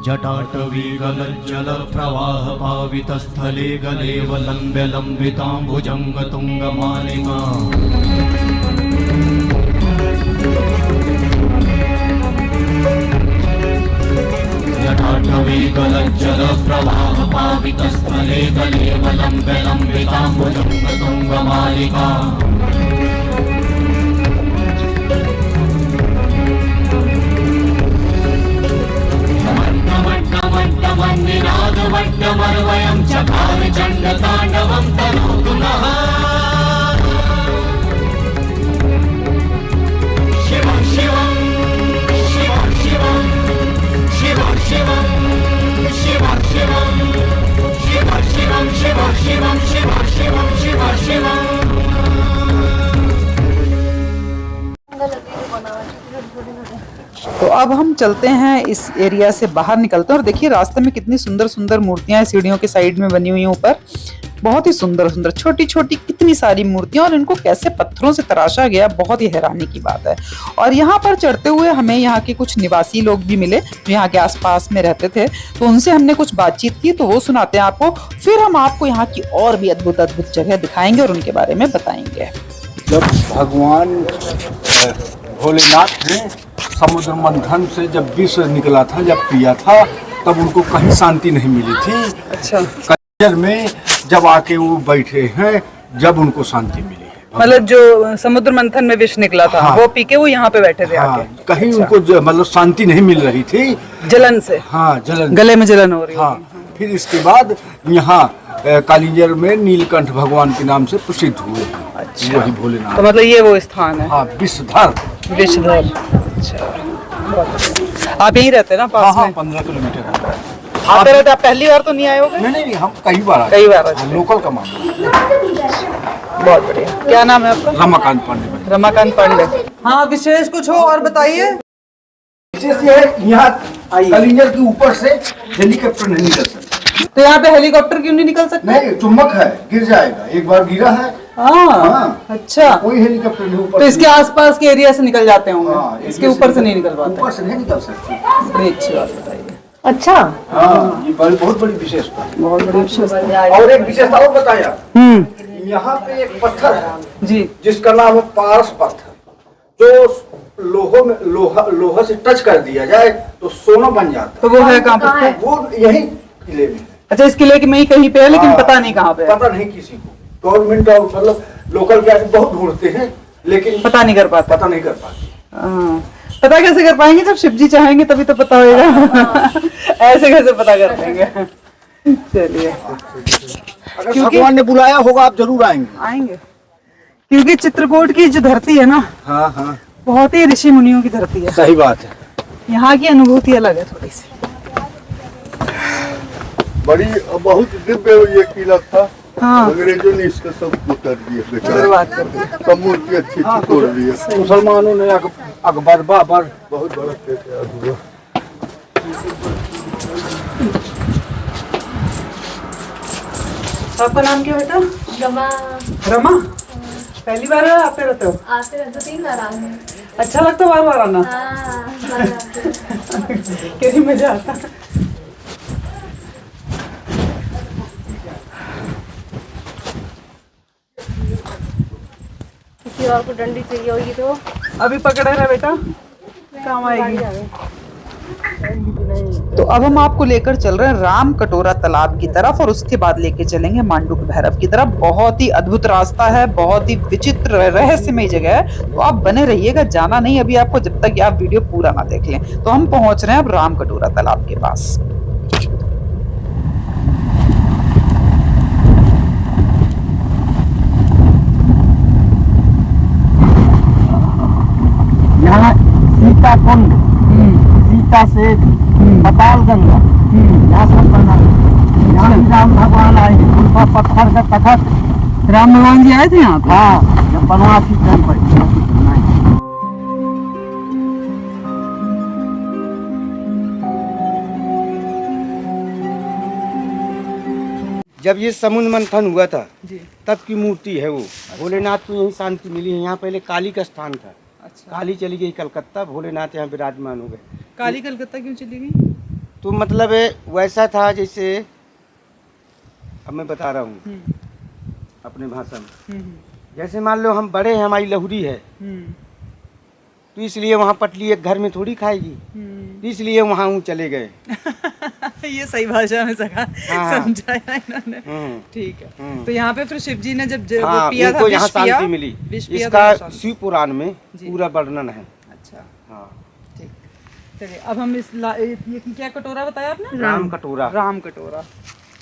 जटाटवीगलज्जलप्रवाहपावितस्थले गलेवलम्ब्य लम्बिताम्बुजङ्गतुङ्गमालिका जटाटवीगलज्जलप्रवाहपावितस्थले गलेवलम्ब्य लम्बिताम्बुजङ्गतुङ्गमालिका वट्टमर्वयं चकार चण्डताण्डवं तनोतु नः शिवं शिवं शिवं शिवं शिवं शिवं शिवं शिवं शिवं शिवं शिवं शिवं शिवं शिवं शिवं शिवं। तो अब हम चलते हैं, इस एरिया से बाहर निकलते हैं और देखिए रास्ते में कितनी सुंदर सुंदर मूर्तियां सीढ़ियों के साइड में बनी हुई हैं ऊपर, बहुत ही सुंदर सुंदर छोटी छोटी कितनी सारी मूर्तियां, और इनको कैसे पत्थरों से तराशा गया, बहुत ही हैरानी की बात है। और यहाँ पर चढ़ते हुए हमें यहाँ के कुछ निवासी लोग भी मिले जो यहाँ के आसपास में रहते थे, तो उनसे हमने कुछ बातचीत की, तो वो सुनाते हैं आपको, फिर हम आपको यहाँ की और भी अद्भुत अद्भुत जगह दिखाएंगे और उनके बारे में बताएंगे। जब भगवान भोलेनाथ ने समुद्र मंथन से जब विष निकला था, जब पिया था, तब उनको कहीं शांति नहीं मिली थी। अच्छा, कलियर में जब आके वो बैठे हैं, जब उनको शांति मिली है। मतलब जो समुद्र मंथन में विष निकला था, हाँ, वो पी के वो यहाँ पे बैठे थे हाँ, आके। कहीं अच्छा। उनको मतलब शांति नहीं मिल रही थी, जलन से, हाँ जलन, गले में जलन हो रही हाँ। होगी। फिर इसके बाद यहाँ कालिंजर में नीलकंठ भगवान के नाम से प्रसिद्ध हुए। अच्छा। वही भोलेनाथ, तो मतलब ये वो स्थान है, हाँ विषधर। विषधर। अच्छा, आप यहीं रहते हैं ना पास हाँ में? 15 किलोमीटर है। आते रहते, आप पहली बार तो नहीं आए होगे? नहीं, हम कई बार आए। कई बार आए। हाँ, लोकल का मामला। बहुत बढ़िया। क्या नाम है आपका? रमाकांत पांडे। रमाकांत पांडे। हाँ, विशेष कुछ हो और बताइए। विशेष ये है, यहाँ कालिंजर के ऊपर से हेलीकॉप्टर नहीं निकल सकता। तो यहाँ पे हेलीकॉप्टर क्यों नहीं निकल सकता? नहीं, चुम्बक है, गिर जाएगा, एक बार गिरा है। हाँ, अच्छा। कोई हेलीकॉप्टर नहीं ऊपर। तो इसके आसपास के एरिया से निकल जाते होंगे। हाँ, इसके ऊपर से नहीं निकल पाते। ऊपर से नहीं निकल सकते। बड़ी अच्छी बात बताइए। अच्छा, हाँ, ये बहुत बड़ी विशेषता है। बहुत बड़ी विशेषता। और एक विशेषता और बताया, यहाँ पे एक पत्थर है जी, जिसका नाम है पारस पत्थर, जो लोहा से टच कर दिया जाए तो सोना बन जाता तो वो है कहाँ पे? है। वो यही किले में है। अच्छा, इस किले के में ही कहीं पे है, लेकिन हाँ, पता नहीं कहाँ पे है। पता नहीं किसी को। गवर्नमेंट और मतलब लोकल क्या बहुत ढूंढते हैं, लेकिन पता नहीं कर पाता। पता नहीं कर पाते। हाँ, पता कैसे कर पाएंगे? जब शिव जी चाहेंगे तभी तो पता होगा। ऐसे कैसे पता कर पाएंगे? चलिए, अगर भगवान ने बुलाया होगा आप जरूर आएंगे। आएंगे, क्योंकि चित्रकूट की जो धरती है ना, हाँ, बहुत ही ऋषि मुनियों की धरती है। सही बात है। यहाँ की अनुभूति अलग है थोड़ी सी। बड़ी बहुत दिव्य ये किला था। हाँ, अंग्रेजों ने इसका सब कर दिया, बेचारा बर्बाद कर दिया। सब मूर्ति अच्छी तोड़ दिया। मुसलमानों ने अकबर बाबर बहुत बड़ा अत्याचार हुआ। आपका नाम क्या बेटा? रमा। रमा। पहली बार आते रहते हो? आते रहते 3 बार आए हैं। अच्छा लगता बार बार आना? हाँ, बार आते हैं। कैसी मजा आता। किसी और को डंडी चाहिए होगी तो अभी पकड़े रहे बेटा, काम आएगी। तो अब हम आपको लेकर चल रहे हैं राम कटोरा तालाब की तरफ, और उसके बाद लेके चलेंगे मांडूक भैरव की तरफ। बहुत ही अद्भुत रास्ता है, बहुत ही विचित्र रहस्यमय जगह है, तो आप बने रहिएगा, जाना नहीं अभी आपको जब तक आप वीडियो पूरा ना देख लें। तो हम पहुंच रहे हैं अब राम कटोरा तालाब के पास। यहाँ सीता कुंड, सीता से पताल गंगा, यहाँ सब बना। यहाँ भी राम भगवान आए, उनका पत्थर का तखत। राम भगवान जी आए थे यहाँ पे? हाँ, जब बनवासी जन्म पड़ी। जब ये समुद्र मंथन हुआ था जी। तब की मूर्ति है वो। भोलेनाथ को यही शांति मिली है। यहाँ पहले काली का स्थान था। अच्छा। काली चली गई कलकत्ता, भोलेनाथ यहाँ विराजमान हो गए। काली कलकत्ता क्यों चली गई? तो मतलब वैसा था जैसे, अब मैं बता रहा हूँ अपने भाषा में। जैसे मान लो हम बड़े हैं, हमारी लहुरी है, तो इसलिए वहाँ पटली एक घर में थोड़ी खाएगी, तो इसलिए वहाँ वो चले गए। ये सही भाषा में सका हाँ। समझाया इन्होंने। ठीक है। तो यहाँ पे फिर शिव जी ने जब हाँ, पिया था, इनको यहाँ विष पिया, शांति मिली। विष पिया इसका था, शिव पुराण में जी। पूरा वर्णन है। अच्छा हाँ, ठीक। चलिए अब हम ये क्या कटोरा बताया आपने? राम कटोरा। राम कटोरा।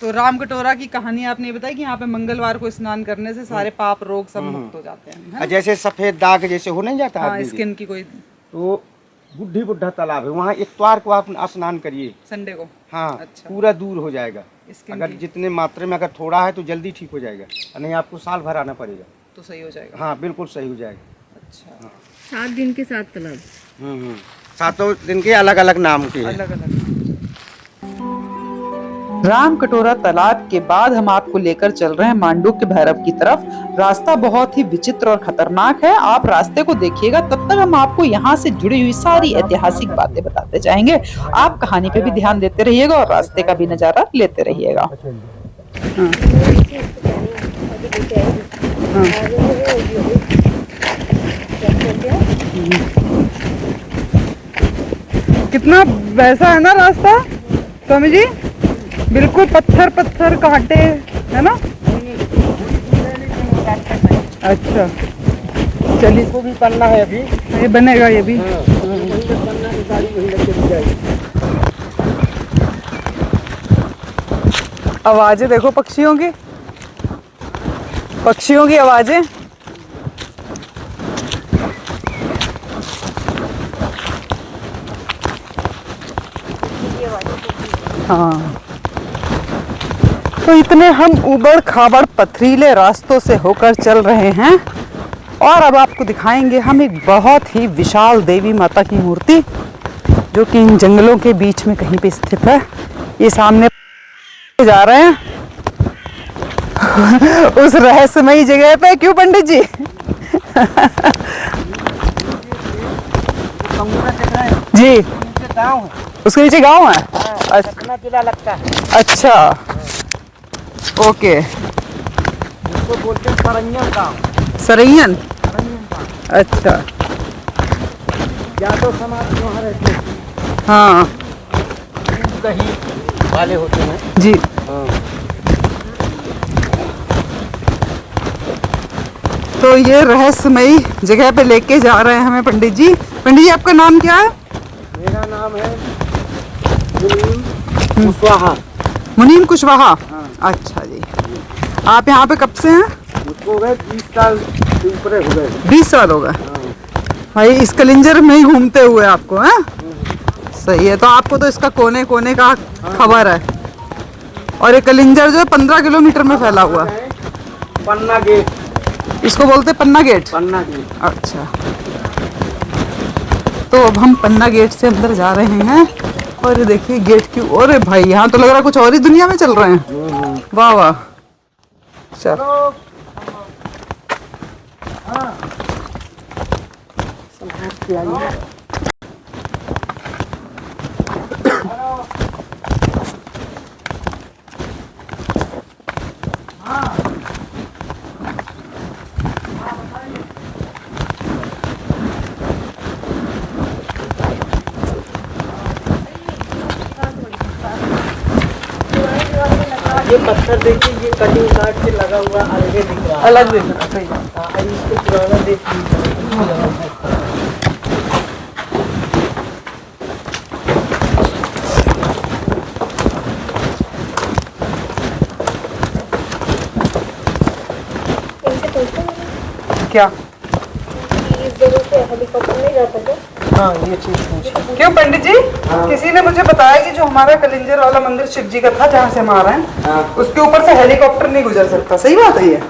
तो राम कटोरा की कहानी आपने ये बताई कि यहाँ पे मंगलवार को स्नान करने से सारे पाप रोग सब मुक्त हो जाते हैं, है ना? जैसे सफेद दाग जैसे हो नहीं जाता हाँ, आदमी के, स्किन की कोई। तो बुढ़ी बुढ़ा तालाब है वहाँ, इतवार को आप स्नान करिए संडे को। हाँ। अच्छा। पूरा दूर हो जाएगा। स्किन अगर की। जितने मात्रा में अगर थोड़ा है तो जल्दी ठीक हो जाएगा, और नहीं आपको साल भर आना पड़ेगा। तो सही हो जाएगा। हाँ बिल्कुल सही हो जाएगा। अच्छा। 7 दिन के 7 तालाब। 7 दिन के अलग अलग नाम के हैं। अलग अलग। राम कटोरा तालाब के बाद हम आपको लेकर चल रहे हैं मांडूक्य भैरव की तरफ। रास्ता बहुत ही विचित्र और खतरनाक है, आप रास्ते को देखिएगा, तब तक हम आपको यहाँ से जुड़ी हुई सारी ऐतिहासिक बातें बताते जाएंगे। आप कहानी पे भी ध्यान देते रहिएगा और रास्ते का भी नजारा लेते रहिएगा। कितना वैसा है ना रास्ता स्वामी जी, बिल्कुल पत्थर पत्थर कांटे, है ना? अच्छा चलिए, इसको भी करना है अभी, ये बनेगा ये भी। आवाजें देखो पक्षियों की, पक्षियों की आवाजें। हाँ, तो इतने हम उबड़ खाबड़ पथरीले रास्तों से होकर चल रहे हैं और अब आपको दिखाएंगे हम एक बहुत ही विशाल देवी माता की मूर्ति, जो कि इन जंगलों के बीच में कहीं पे स्थित है। ये सामने जा रहे हैं उस रहस्यमयी जगह पे। क्यों पंडित जी? जी, गाँव है, उसके नीचे गांव है। पटना जिला लगता है। अच्छा, ओके। इसको बोलते हैं सरैयन गाँव। सरैयन। अच्छा, यादव समाज वहाँ रहते हैं, हाँ दही वाले होते हैं। जी। तो ये रहस्यमयी जगह पे लेके जा रहे हैं हमें पंडित जी। पंडित जी आपका नाम क्या है? मेरा नाम है कुशवाहा। मुनीम कुशवाहा। अच्छा जी, आप यहाँ पे कब से हैं? मुझको हो गए 20 साल से ऊपर हो गए। 20 साल हो गए भाई इस कलिंजर में ही घूमते हुए आपको, है? सही है। तो आपको तो इसका कोने कोने का खबर है। और ये कलिंजर जो है 15 किलोमीटर में फैला हुआ है। पन्ना गेट, इसको बोलते हैं पन्ना गेट। पन्ना गेट। अच्छा, तो अब हम पन्ना गेट से अंदर जा रहे हैं और ये देखिए गेट की। अरे भाई यहाँ तो लग रहा है कुछ और ही दुनिया में चल रहे हैं। वाह वाह। चलो ये पत्थर देखिए, ये कटिंग काट के लगा हुआ अलग दिख रहा है। अलग दिख रहा है, सही बात। हाँ, इसको पुराना देखिए। क्या? इस जगह से हेलीकॉप्टर नहीं जाता क्या? हाँ, ये चीज पूछी। क्यों पंडित जी? किसी ने मुझे बताया कि जो हमारा कलिंजर वाला मंदिर शिव जी का था जहाँ से हम आ रहे हैं, उसके ऊपर से हेलीकॉप्टर नहीं गुजर सकता। सही बात है ये?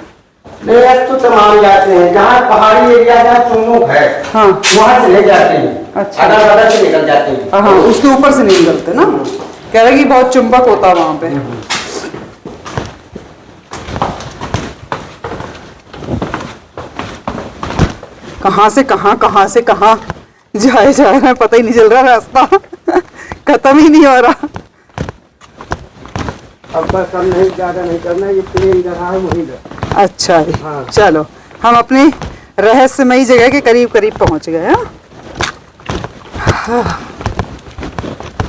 नहीं, तो तमाम जाते हैं जहाँ पहाड़ी एरिया जहाँ चुनू है, हाँ वहाँ से ले जाते हैं। अच्छा। अदर से निकल जाते हैं। हाँ, उसके ऊपर से नहीं निकलते ना। कह रहे कि बहुत चुंबक होता है वहाँ पे। कहाँ से कहाँ जाए जा रहा है, पता ही नहीं चल रहा रास्ता खत्म ही नहीं हो रहा। अब बस कम नहीं, ज्यादा नहीं करना, ये प्लेन जगह है वही जगह। अच्छा है। हाँ। चलो हम अपनी रहस्यमयी जगह के करीब करीब पहुंच गए। हाँ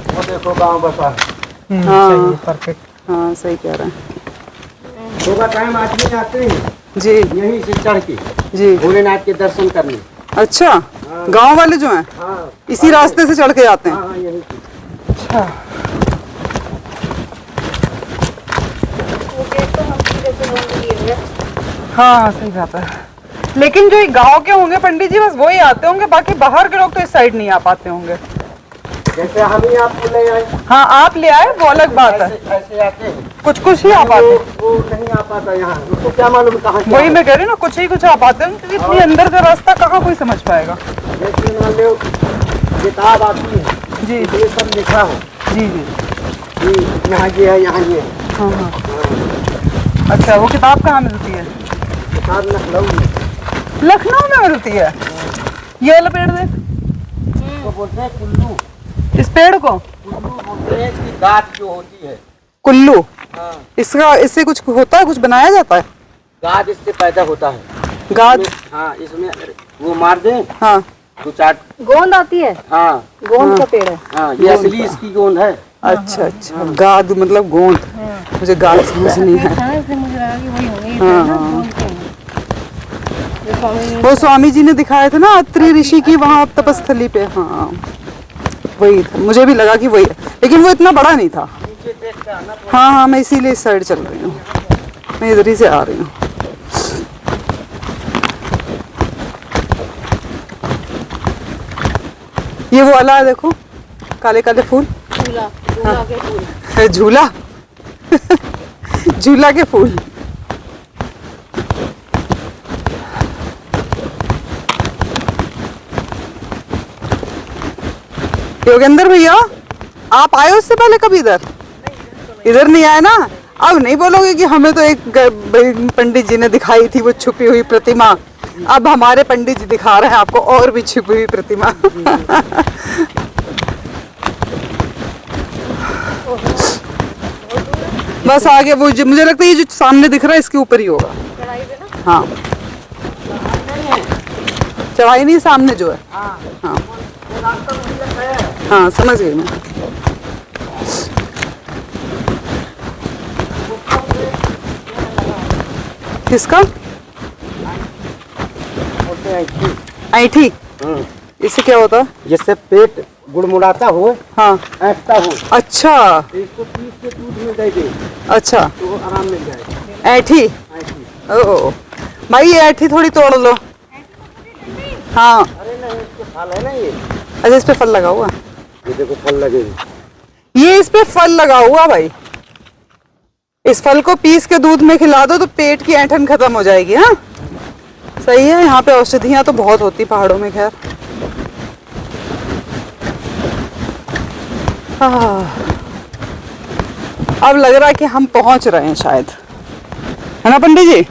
वो देखो गाँव बसा है। हाँ परफेक्ट। हाँ सही कह रहे हैं सुबह टाइम आदमी आते हैं जी। यहीं से चढ़ के जी भोलेनाथ के दर्शन करने। अच्छा गांव वाले जो हैं हाँ इसी रास्ते से चढ़ के जाते हैं। हाँ यहीं से। वो गेट तो हम जैसे बंद किए हुए हैं। हाँ सही बात है। लेकिन जो गांव के होंगे पंडित जी बस वही आते होंगे, बाकी बाहर के लोग तो इस साइड नहीं आ पाते होंगे। जैसे हम ही आपको ले आए, हाँ आप ले आए वो अलग बात है, ऐसे आते हैं। कुछ ही आ पाते हैं। वो नहीं आ पाता यहाँ, उसको क्या मालूम कहाँ क्या वही है। मैं कह रही हूँ ना, कुछ आ पाते हैं क्योंकि इतनी अंदर का रास्ता कहाँ कोई समझ पाएगा। जैसे मान लो किताब आती है जी ये सब लिखा हो जी जी। कि यहाँ ये है, यहाँ ये है। हाँ हाँ अच्छा वो किताब कहाँ मिलती है? किताब लखनऊ में। लखनऊ में मिलती है। ये वाला पेड़ देख, तो बोलते हैं कुल्लू। इस पेड़ को कुल्लू बोलते हैं, इसकी गाछ जो होती है। कुल्लू। हाँ इससे कुछ होता है, कुछ बनाया जाता है? गाछ इससे पैदा होता है। गाद। हाँ इसमें वो मार दे हाँ 2-4। गोंद आती है, हाँ गोंद का पेड़ है। हाँ ये असली इसकी गोंद है। अच्छा अच्छा गाद मतलब गोंद। मुझे गाद समझ नहीं है। इसलिए मुझे लगा कि वही होंगे ये हाँ, पेड़ ना, हाँ। गोंद के होंगे। जो स्वामी वो स्वामी जी ने दिखाया था ना अत्रि ऋषि की वहाँ तपस्थली पे। हाँ वही था, मुझे भी लगा कि वही है, लेकिन वो इतना बड़ा नहीं था। हाँ हाँ मैं इसीलिए इस साइड चल रही हूँ, मैं इधर ही से आ रही हूँ। ये वो वाला है देखो, काले काले फूल। झूला, झूला के फूल। झूला झूला के फूल। योगेंद्र भैया आप आए उससे पहले कभी इधर नहीं आए ना? अब नहीं बोलोगे कि हमें तो एक पंडित जी ने दिखाई थी वो छुपी हुई प्रतिमा, अब हमारे पंडित जी दिखा रहे हैं आपको और भी छुपी हुई प्रतिमा। बस आगे वो मुझे लगता है ये जो सामने दिख रहा है इसके ऊपर ही होगा। हाँ चढ़ाई नहीं, सामने जो है। हाँ हाँ समझ गई मैं। किसका? ऐठी। इससे क्या होता है? जिससे पेट गुड़मुड़ाता हो, हाँ ऐठता हो, अच्छा तो इसको पीस के दूध में दे दे अच्छा तो आराम मिल जाएगा। ऐठी। ऐठी। ओ भाई ये ऐठी थोड़ी तोड़ लो। हाँ अरे नहीं इसके फल है ना ये। अच्छा इस पे फल लगा हुआ, ये देखो फल लगे हुए। ये इस पे फल लगा हुआ भाई। इस फल को पीस के दूध में खिला दो तो पेट की ऐंठन खत्म हो जाएगी। हाँ सही है, यहाँ पे औषधियाँ तो बहुत होती पहाड़ों में। खैर अब लग रहा है कि हम पहुंच रहे हैं शायद, है ना पंडित जी?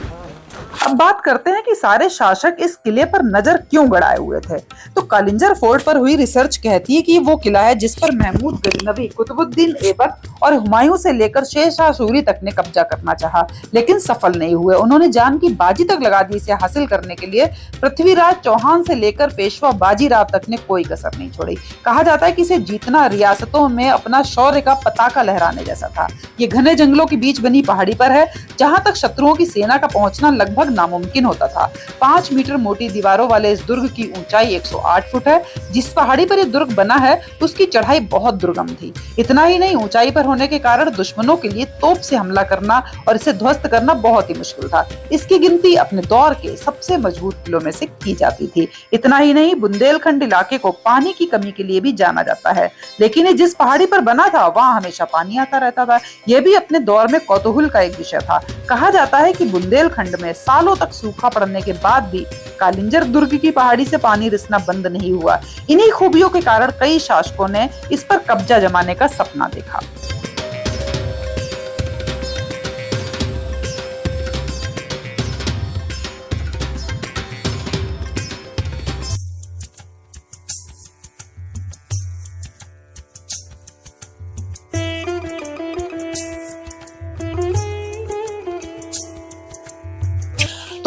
अब बात करते हैं कि सारे शासक इस किले पर नजर क्यों गड़ाए हुए थे। तो कालिंजर फोर्ट पर हुई रिसर्च कहती है कि वो किला है जिस पर महमूद गजनवी, कुतुबुद्दीन ऐबक और हुमायूं से लेकर शेरशाह सूरी तक ने कब्जा करना चाहा, लेकिन सफल नहीं हुए। उन्होंने जान की बाजी तक लगा दी इसे हासिल करने के लिए। पृथ्वीराज चौहान से लेकर पेशवा बाजीराव तक ने कोई कसर नहीं छोड़ी। कहा जाता है कि इसे जीतना रियासतों में अपना शौर्य का पताका लहराने जैसा था। ये घने जंगलों के बीच बनी पहाड़ी पर है, जहां तक शत्रुओं की सेना का पहुंचना लगभग नामुमकिन होता था। 5 मीटर मोटी दीवारों वाले इस दुर्ग की ऊंचाई 108 फुट है। जिस पहाड़ी पर ये दुर्ग बना है उसकी चढ़ाई बहुत दुर्गम थी। इतना ही नहीं, ऊंचाई पर होने के कारण दुश्मनों के लिए तोप से हमला करना और इसे ध्वस्त करना बहुत ही मुश्किल था। इसकी गिनती अपने दौर के सबसे मजबूत किलों में से की जाती थी। इतना ही नहीं, बुंदेलखंड इलाके को पानी की कमी के लिए भी जाना जाता है, लेकिन ये जिस पहाड़ी पर बना था वहां हमेशा पानी आता रहता था। यह भी अपने दौर में कौतूहल का एक विषय था। कहा जाता है कि बुंदेलखंड में सालों तक सूखा पड़ने के बाद भी कालिंजर दुर्ग की पहाड़ी से पानी रिसना बंद नहीं हुआ। इन्हीं खूबियों के कारण कई शासकों ने इस पर कब्जा जमाने का सपना देखा।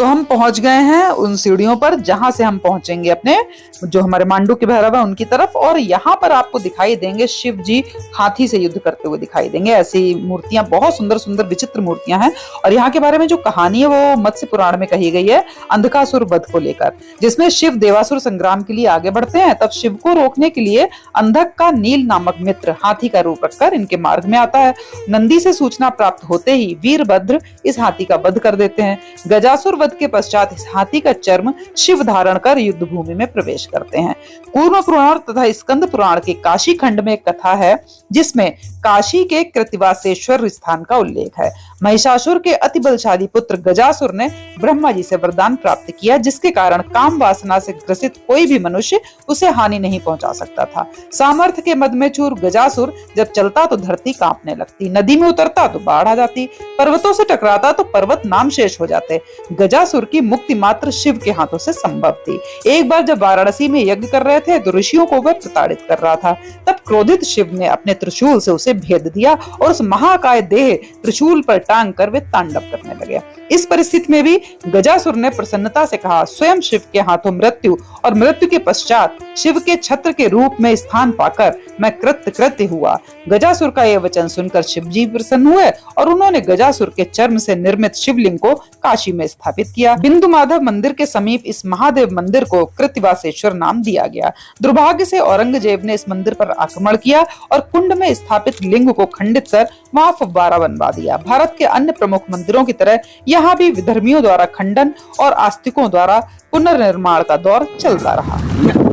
तो हम पहुंच गए हैं उन सीढ़ियों पर जहां से हम पहुंचेंगे अपने जो हमारे मांडू के भैरव है उनकी तरफ। और यहाँ पर आपको दिखाई देंगे शिव जी हाथी से युद्ध करते हुए दिखाई देंगे। ऐसी मूर्तियां, बहुत सुंदर सुंदर विचित्र मूर्तियां हैं। और यहाँ के बारे में जो कहानी है वो मत्स्य पुराण में कही गई है अंधकासुर वध को लेकर, जिसमें शिव देवासुर संग्राम के लिए आगे बढ़ते हैं। तब शिव को रोकने के लिए अंधक का नील नामक मित्र हाथी का रूप रखकर इनके मार्ग में आता है। नंदी से सूचना प्राप्त होते ही वीरभद्र इस हाथी का वध कर देते हैं। गजासुर वध के पश्चात इस हाथी का चर्म शिव धारण कर युद्ध भूमि में प्रवेश करते हैं। कूर्म पुराण तथा स्कंद पुराण के काशी खंड में एक कथा है जिसमें काशी के कृतिवासेश्वर स्थान का उल्लेख है। महिषासुर के अति बलशाली पुत्र गजासुर ने ब्रह्मा जी से वरदान प्राप्त किया, जिसके कारण काम वासना से ग्रसित कोई भी मनुष्य उसे हानि नहीं पहुंचा सकता था। सामर्थ्य के मद में चूर गजासुर जब चलता तो धरती कांपने लगती, नदी में उतरता तो बाढ़ आ जाती, पर्वतों से टकराता तो पर्वत नामशेष हो जाते। गजासुर की मुक्ति मात्र शिव के हाथों से संभव थी। एक बार जब वाराणसी में यज्ञ कर रहे थे तो ऋषियों को वह प्रताड़ित कर रहा था। तब क्रोधित शिव ने अपने त्रिशूल से उसे भेद दिया और उस महाकाय देह त्रिशूल पर टांग कर वे तांडव करने लगे। इस परिस्थिति में भी गजासुर ने प्रसन्नता से कहा, स्वयं शिव के हाथों मृत्यु और मृत्यु के पश्चात शिव के छत्र के रूप में स्थान पाकर मैं कृत्य हुआ। गजासुर का यह वचन सुनकर शिव जी प्रसन्न हुए और उन्होंने गजासुर के चर्म से निर्मित शिवलिंग को काशी में स्थापित किया। बिंदु माधव मंदिर के समीप इस महादेव मंदिर को कृतिवासेश्वर नाम दिया गया। दुर्भाग्य से औरंगजेब ने इस मंदिर पर आक्रमण किया और कुंड में स्थापित लिंग को खंडित कर वहां फव्वारा बनवा दिया। भारत के अन्य प्रमुख मंदिरों की तरह यहाँ भी विधर्मियों द्वारा खंडन और आस्तिकों द्वारा पुनर्निर्माण का दौर चलता रहा।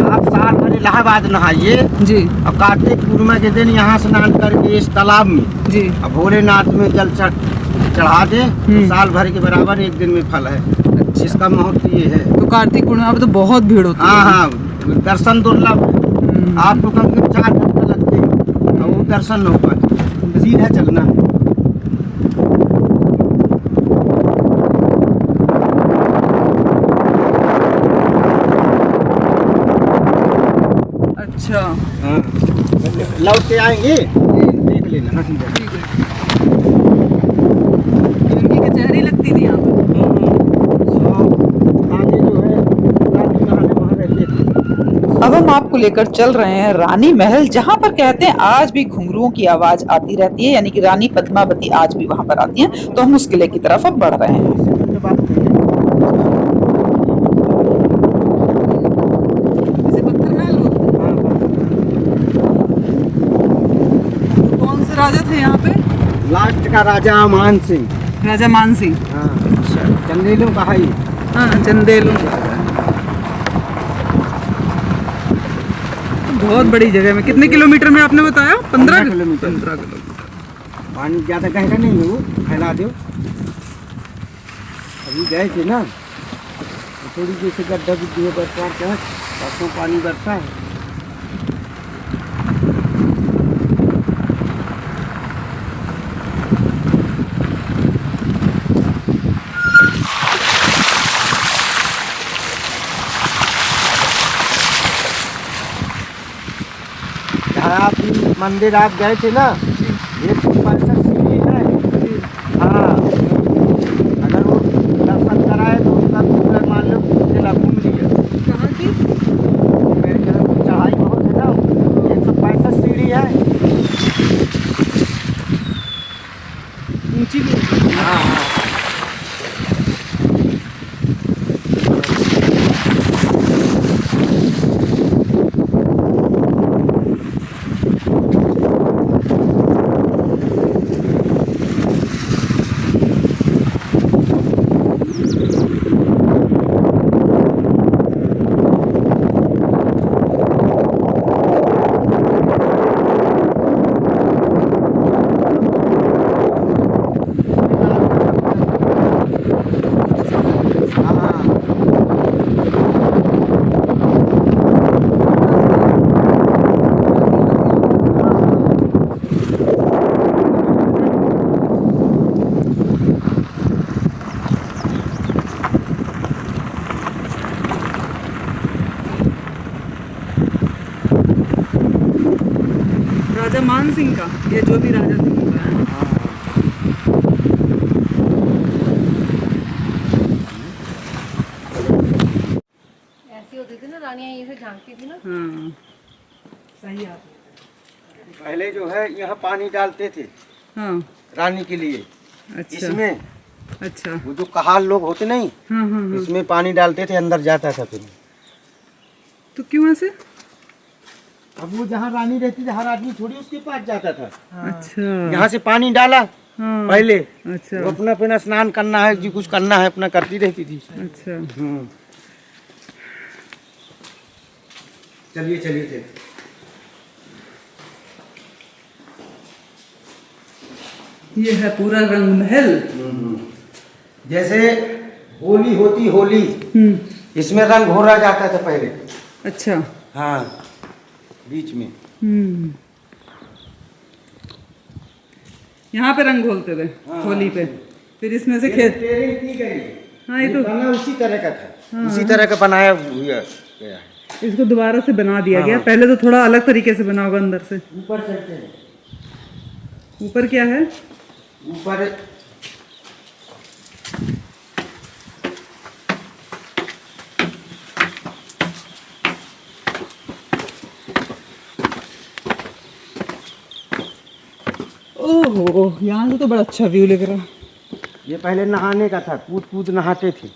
आप साल भर इलाहाबाद नहाइए जी और कार्तिक पूर्णिमा के दिन यहाँ स्नान करके इस तालाब में जी और भोलेनाथ में जल चढ़ा दे तो साल भर के बराबर एक दिन में फल है। इसका महत्व ये है। तो कार्तिक पूर्णिमा तो बहुत भीड़ होती हाँ हाँ, दर्शन दुर्लभ है। आपको कम से कम 4 घंटे लगते हैं और वो दर्शन हो पाते, सीधा चलना। अच्छा हाँ, लौट के आएंगे देख लेना। हाँ सीधा इनकी कचहरी लगती थी यहाँ पर। आगे जो है रानी महल वहाँ रहते थे। अब हम आपको लेकर चल रहे हैं रानी महल, जहाँ पर कहते हैं आज भी घुंघरुओं की आवाज आती रहती है, यानी कि रानी पद्मावती आज भी वहाँ पर आती हैं। तो हम उस किले की तरफ अब बढ़ रहे हैं। कौन से राजा थे यहाँ पे? लास्ट का राजा मान सिंह। राजा मान सिंह। हाँ चंदेलों का है। हाँ चंदेलों। बहुत बड़ी जगह में। कितने किलोमीटर में आपने बताया? 15 किलोमीटर। 15 किलोमीटर। पानी ज़्यादा गहरा नहीं है, वो फैला दो। अभी गए थे ना तो थोड़ी जैसे गड्ढा गुड्ढी है, बरसात का परसों पानी बरसा है। आप मंदिर आप गए थे ना, 165 सीढ़ी है। हाँ अगर वो दर्शन कराए तो उसका पूरा मान लो जिला घूम लिया। कहाँ की? मेरे घर की चढ़ाई बहुत है ना, 165 सीढ़ी है। ऊंची भी। हाँ हाँ राजा मान सिंह का, ये जो भी राजा थे उनका है। रानियां ये से झांकती थी ना। हाँ सही आप। पहले जो है यहाँ पानी डालते थे हाँ रानी के लिए। अच्छा इसमें अच्छा। वो जो कहाल लोग होते नहीं, हाँ हाँ हाँ। इसमें पानी डालते थे, अंदर जाता था फिर। तो क्यों ऐसे? अब वो जहाँ रानी रहती थी हर आदमी थोड़ी उसके पास जाता था। अच्छा यहाँ से पानी डाला हाँ पहले, अच्छा वो अपना अपना स्नान करना है जी, कुछ करना है अपना करती रहती थी। अच्छा। चलिए चलिए चलिए। ये है पूरा रंग महल। जैसे होली होती होली, इसमें रंग घोरा जाता था पहले। अच्छा हाँ बीच में। यहाँ पे रंग घोलते थे होली पे, फिर इसमें से खेल। टेरिंग की गई। हाँ ये तो बना उसी तरह का था, उसी तरह का बनाया हुआ गया है। इसको दोबारा से बना दिया गया। पहले तो थोड़ा अलग तरीके से बना होगा अंदर से। ऊपर चलते हैं। ऊपर क्या है? ऊपर ओहो यहाँ से तो बड़ा अच्छा व्यू लग रहा। ये पहले नहाने का था, कूद कूद नहाते थे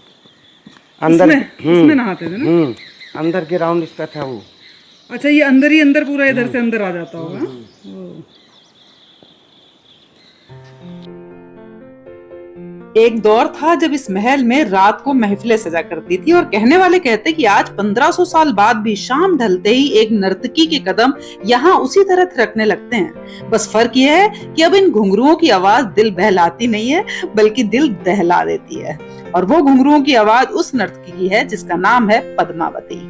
अंदर। इसमें नहाते थे ना। अंदर के राउंड इसका था वो। अच्छा ये अंदर ही अंदर पूरा इधर से अंदर आ जाता होगा। ओ। एक दौर था जब इस महल में रात को महफिलें सजा करती थी और कहने वाले कहते कि आज 1500 साल बाद भी शाम ढलते ही एक नर्तकी के कदम यहाँ उसी तरह थिरकने लगते हैं। बस फर्क यह है कि अब इन घुंघरुओं की आवाज दिल बहलाती नहीं है बल्कि दिल दहला देती है, और वो घुंघरुओं की आवाज उस नर्तकी की है जिसका नाम है पद्मावती।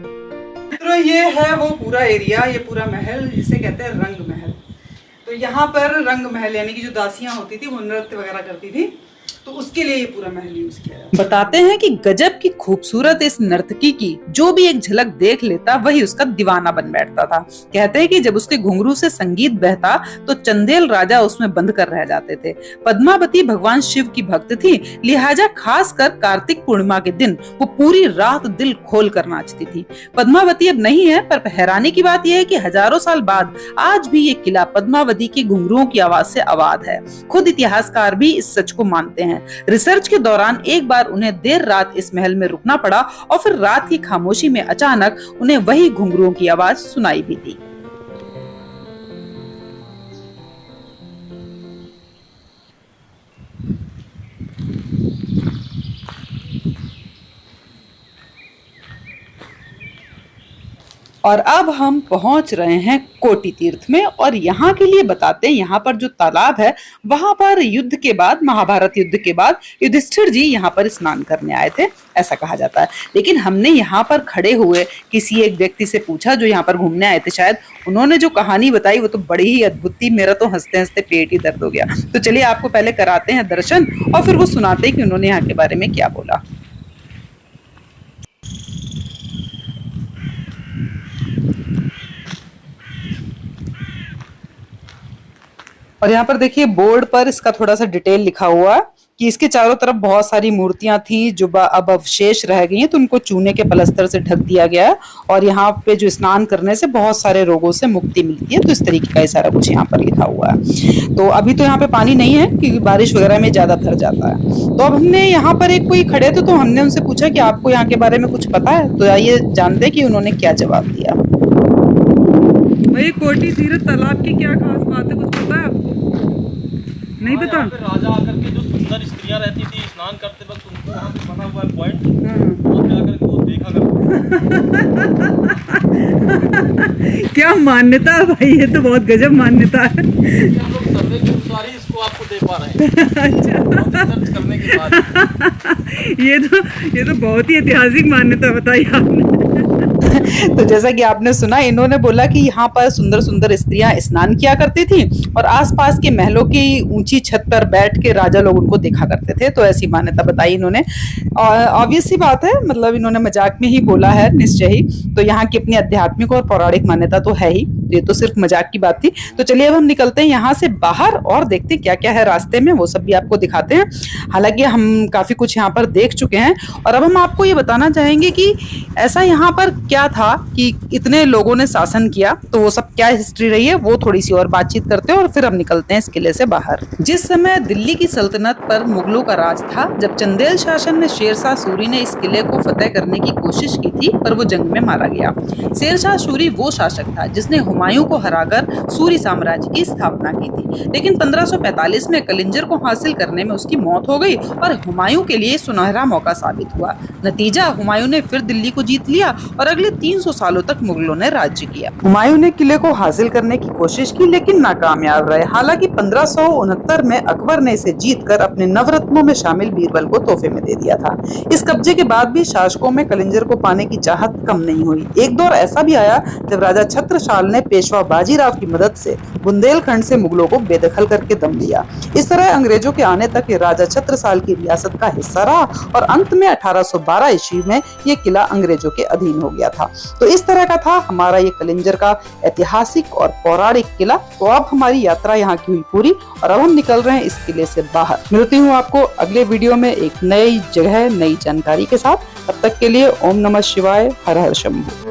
तो ये है वो पूरा एरिया, ये पूरा महल जिसे कहते हैं रंग महल। तो यहाँ पर रंग महल यानी कि जो दासियां होती थी वो नृत्य वगैरह करती थी, तो उसके लिए ये पूरा महल यूज किया है। बताते हैं कि गजब की खूबसूरत इस नर्तकी की जो भी एक झलक देख लेता वही उसका दीवाना बन बैठता था। कहते हैं कि जब उसके घुंघरू से संगीत बहता तो चंदेल राजा उसमें बंद कर रह जाते थे। पद्मावती भगवान शिव की भक्त थी, लिहाजा खासकर कार्तिक पूर्णिमा के दिन वो पूरी रात दिल खोल कर नाचती थी। पद्मावती अब नहीं है, पर हैरानी की बात यह है कि हजारों साल बाद आज भी ये किला पद्मावती की घुंघरुओं की आवाज से आबाद है। खुद इतिहासकार भी इस सच को मानते हैं। रिसर्च के दौरान एक बार उन्हें देर रात इस महल में रुकना पड़ा और फिर रात की खामोशी में अचानक उन्हें वही घुंघरुओं की आवाज सुनाई भी दी। और अब हम पहुंच रहे हैं कोटि तीर्थ में, और यहाँ के लिए बताते हैं यहाँ पर जो तालाब है वहां पर युद्ध के बाद, महाभारत युद्ध के बाद युधिष्ठिर जी यहाँ पर स्नान करने आए थे, ऐसा कहा जाता है। लेकिन हमने यहाँ पर खड़े हुए किसी एक व्यक्ति से पूछा जो यहाँ पर घूमने आए थे शायद, उन्होंने जो कहानी बताई वो तो बड़ी ही अद्भुत थी। मेरा तो हंसते हंसते पेट ही दर्द हो गया। तो चलिए आपको पहले कराते हैं दर्शन और फिर वो सुनाते हैं कि उन्होंने यहाँ के बारे में क्या बोला। और यहाँ पर देखिए बोर्ड पर इसका थोड़ा सा डिटेल लिखा हुआ है कि इसके चारों तरफ बहुत सारी मूर्तियां थी जो अब अवशेष रह गई हैं, तो उनको चूने के पलस्तर से ढक दिया गया है। और यहाँ पे जो स्नान करने से बहुत सारे रोगों से मुक्ति मिलती है, तो इस तरीके का सारा कुछ यहाँ पर लिखा हुआ है। तो अभी तो यहाँ पे पानी नहीं है क्योंकि बारिश वगैरह में ज्यादा भर जाता है। तो अब हमने यहाँ पर एक कोई खड़े थे, तो हमने उनसे पूछा कि आपको यहाँ के बारे में कुछ पता है, तो आइए जानते कि उन्होंने क्या जवाब दिया। भाई कोटि तीर्थ तालाब की क्या खास बात है, कुछ पता है आपको? नहीं पता। राजा आकर के जो सुंदर स्त्रियां रहती थी स्नान करते वक्त उनको वहाँ पे बना हुआ है पॉइंट, वहाँ पे आकर के वो देखा करते। क्या मान्यता है भाई, ये तो बहुत गजब मान्यता है। हम लोग सर्वे के अनुसार ही इसको आपको दे पा रहे हैं। अच्छा। सर्च करने के बाद ये तो बहुत ही ऐतिहासिक मान्यता बताई आपने। तो जैसा कि आपने सुना, इन्होंने बोला कि यहाँ पर सुंदर सुंदर स्त्रियां स्नान किया करती थी और आसपास के महलों की ऊंची छत पर बैठ के राजा लोग उनको देखा करते थे। तो ऐसी मान्यता बताई इन्होंने। ऑब्वियस सी बात है, मतलब इन्होंने मजाक में ही बोला है निश्चय ही। तो यहाँ की अपनी आध्यात्मिक और पौराणिक मान्यता तो है ही। तो ये तो सिर्फ मजाक की बात थी। तो चलिए अब हम निकलते हैं यहाँ से बाहर और देखते हैं क्या क्या है रास्ते में, वो सब भी आपको दिखाते हैं। हालांकि हम काफी कुछ यहाँ पर देख चुके हैं और अब हम आपको ये बताना चाहेंगे कि ऐसा यहाँ पर क्या था कि इतने लोगों ने शासन किया, तो वो सब क्या हिस्ट्री रही है वो थोड़ी सी और बातचीत करते हैं और फिर हम निकलते हैं इस किले से बाहर। जिस समय दिल्ली की सल्तनत पर मुगलों का राज था, जब चंदेल शासन में शेरशाह सूरी ने इस किले को फतेह करने की कोशिश की थी, पर वो जंग में मारा गया। शेरशाह सूरी वो शासक था जिसने हुमायूं को हराकर सूरी साम्राज्य की स्थापना की थी, लेकिन 1545 में कलिंजर को हासिल करने में उसकी मौत हो गई और हुमायूं के लिए सुनहरा मौका साबित हुआ। नतीजा, हुमायूं ने फिर दिल्ली को जीत लिया और अगले 300 सालों तक मुगलों ने राज्य किया। हुमायूं ने किले को हासिल करने की कोशिश की लेकिन नाकामयाब रहे। हालांकि 1569 में अकबर ने इसे जीतकर अपने नवरत्नों में शामिल बीरबल को तोहफे में दे दिया था। इस कब्जे के बाद भी शासकों में कलिंजर को पाने की चाहत कम नहीं हुई। एक दौर ऐसा भी आया जब राजा छत्रसाल ने पेशवा बाजीराव की मदद से बुंदेलखंड से मुगलों को बेदखल करके दम लिया। इस तरह अंग्रेजों के आने तक ये राजा छत्रसाल की रियासत का हिस्सा रहा और अंत में 1812 ईस्वी में ये किला अंग्रेजों के अधीन हो गया था। तो इस तरह का था हमारा ये कलिंजर का ऐतिहासिक और पौराणिक किला। तो अब हमारी यात्रा यहाँ की हुई पूरी और अब हम निकल रहे हैं इस किले से बाहर। मिलती हूँ आपको अगले वीडियो में एक नई जगह, नई जानकारी के साथ। तब तक के लिए ओम नमः शिवाय, हर हर शंभू।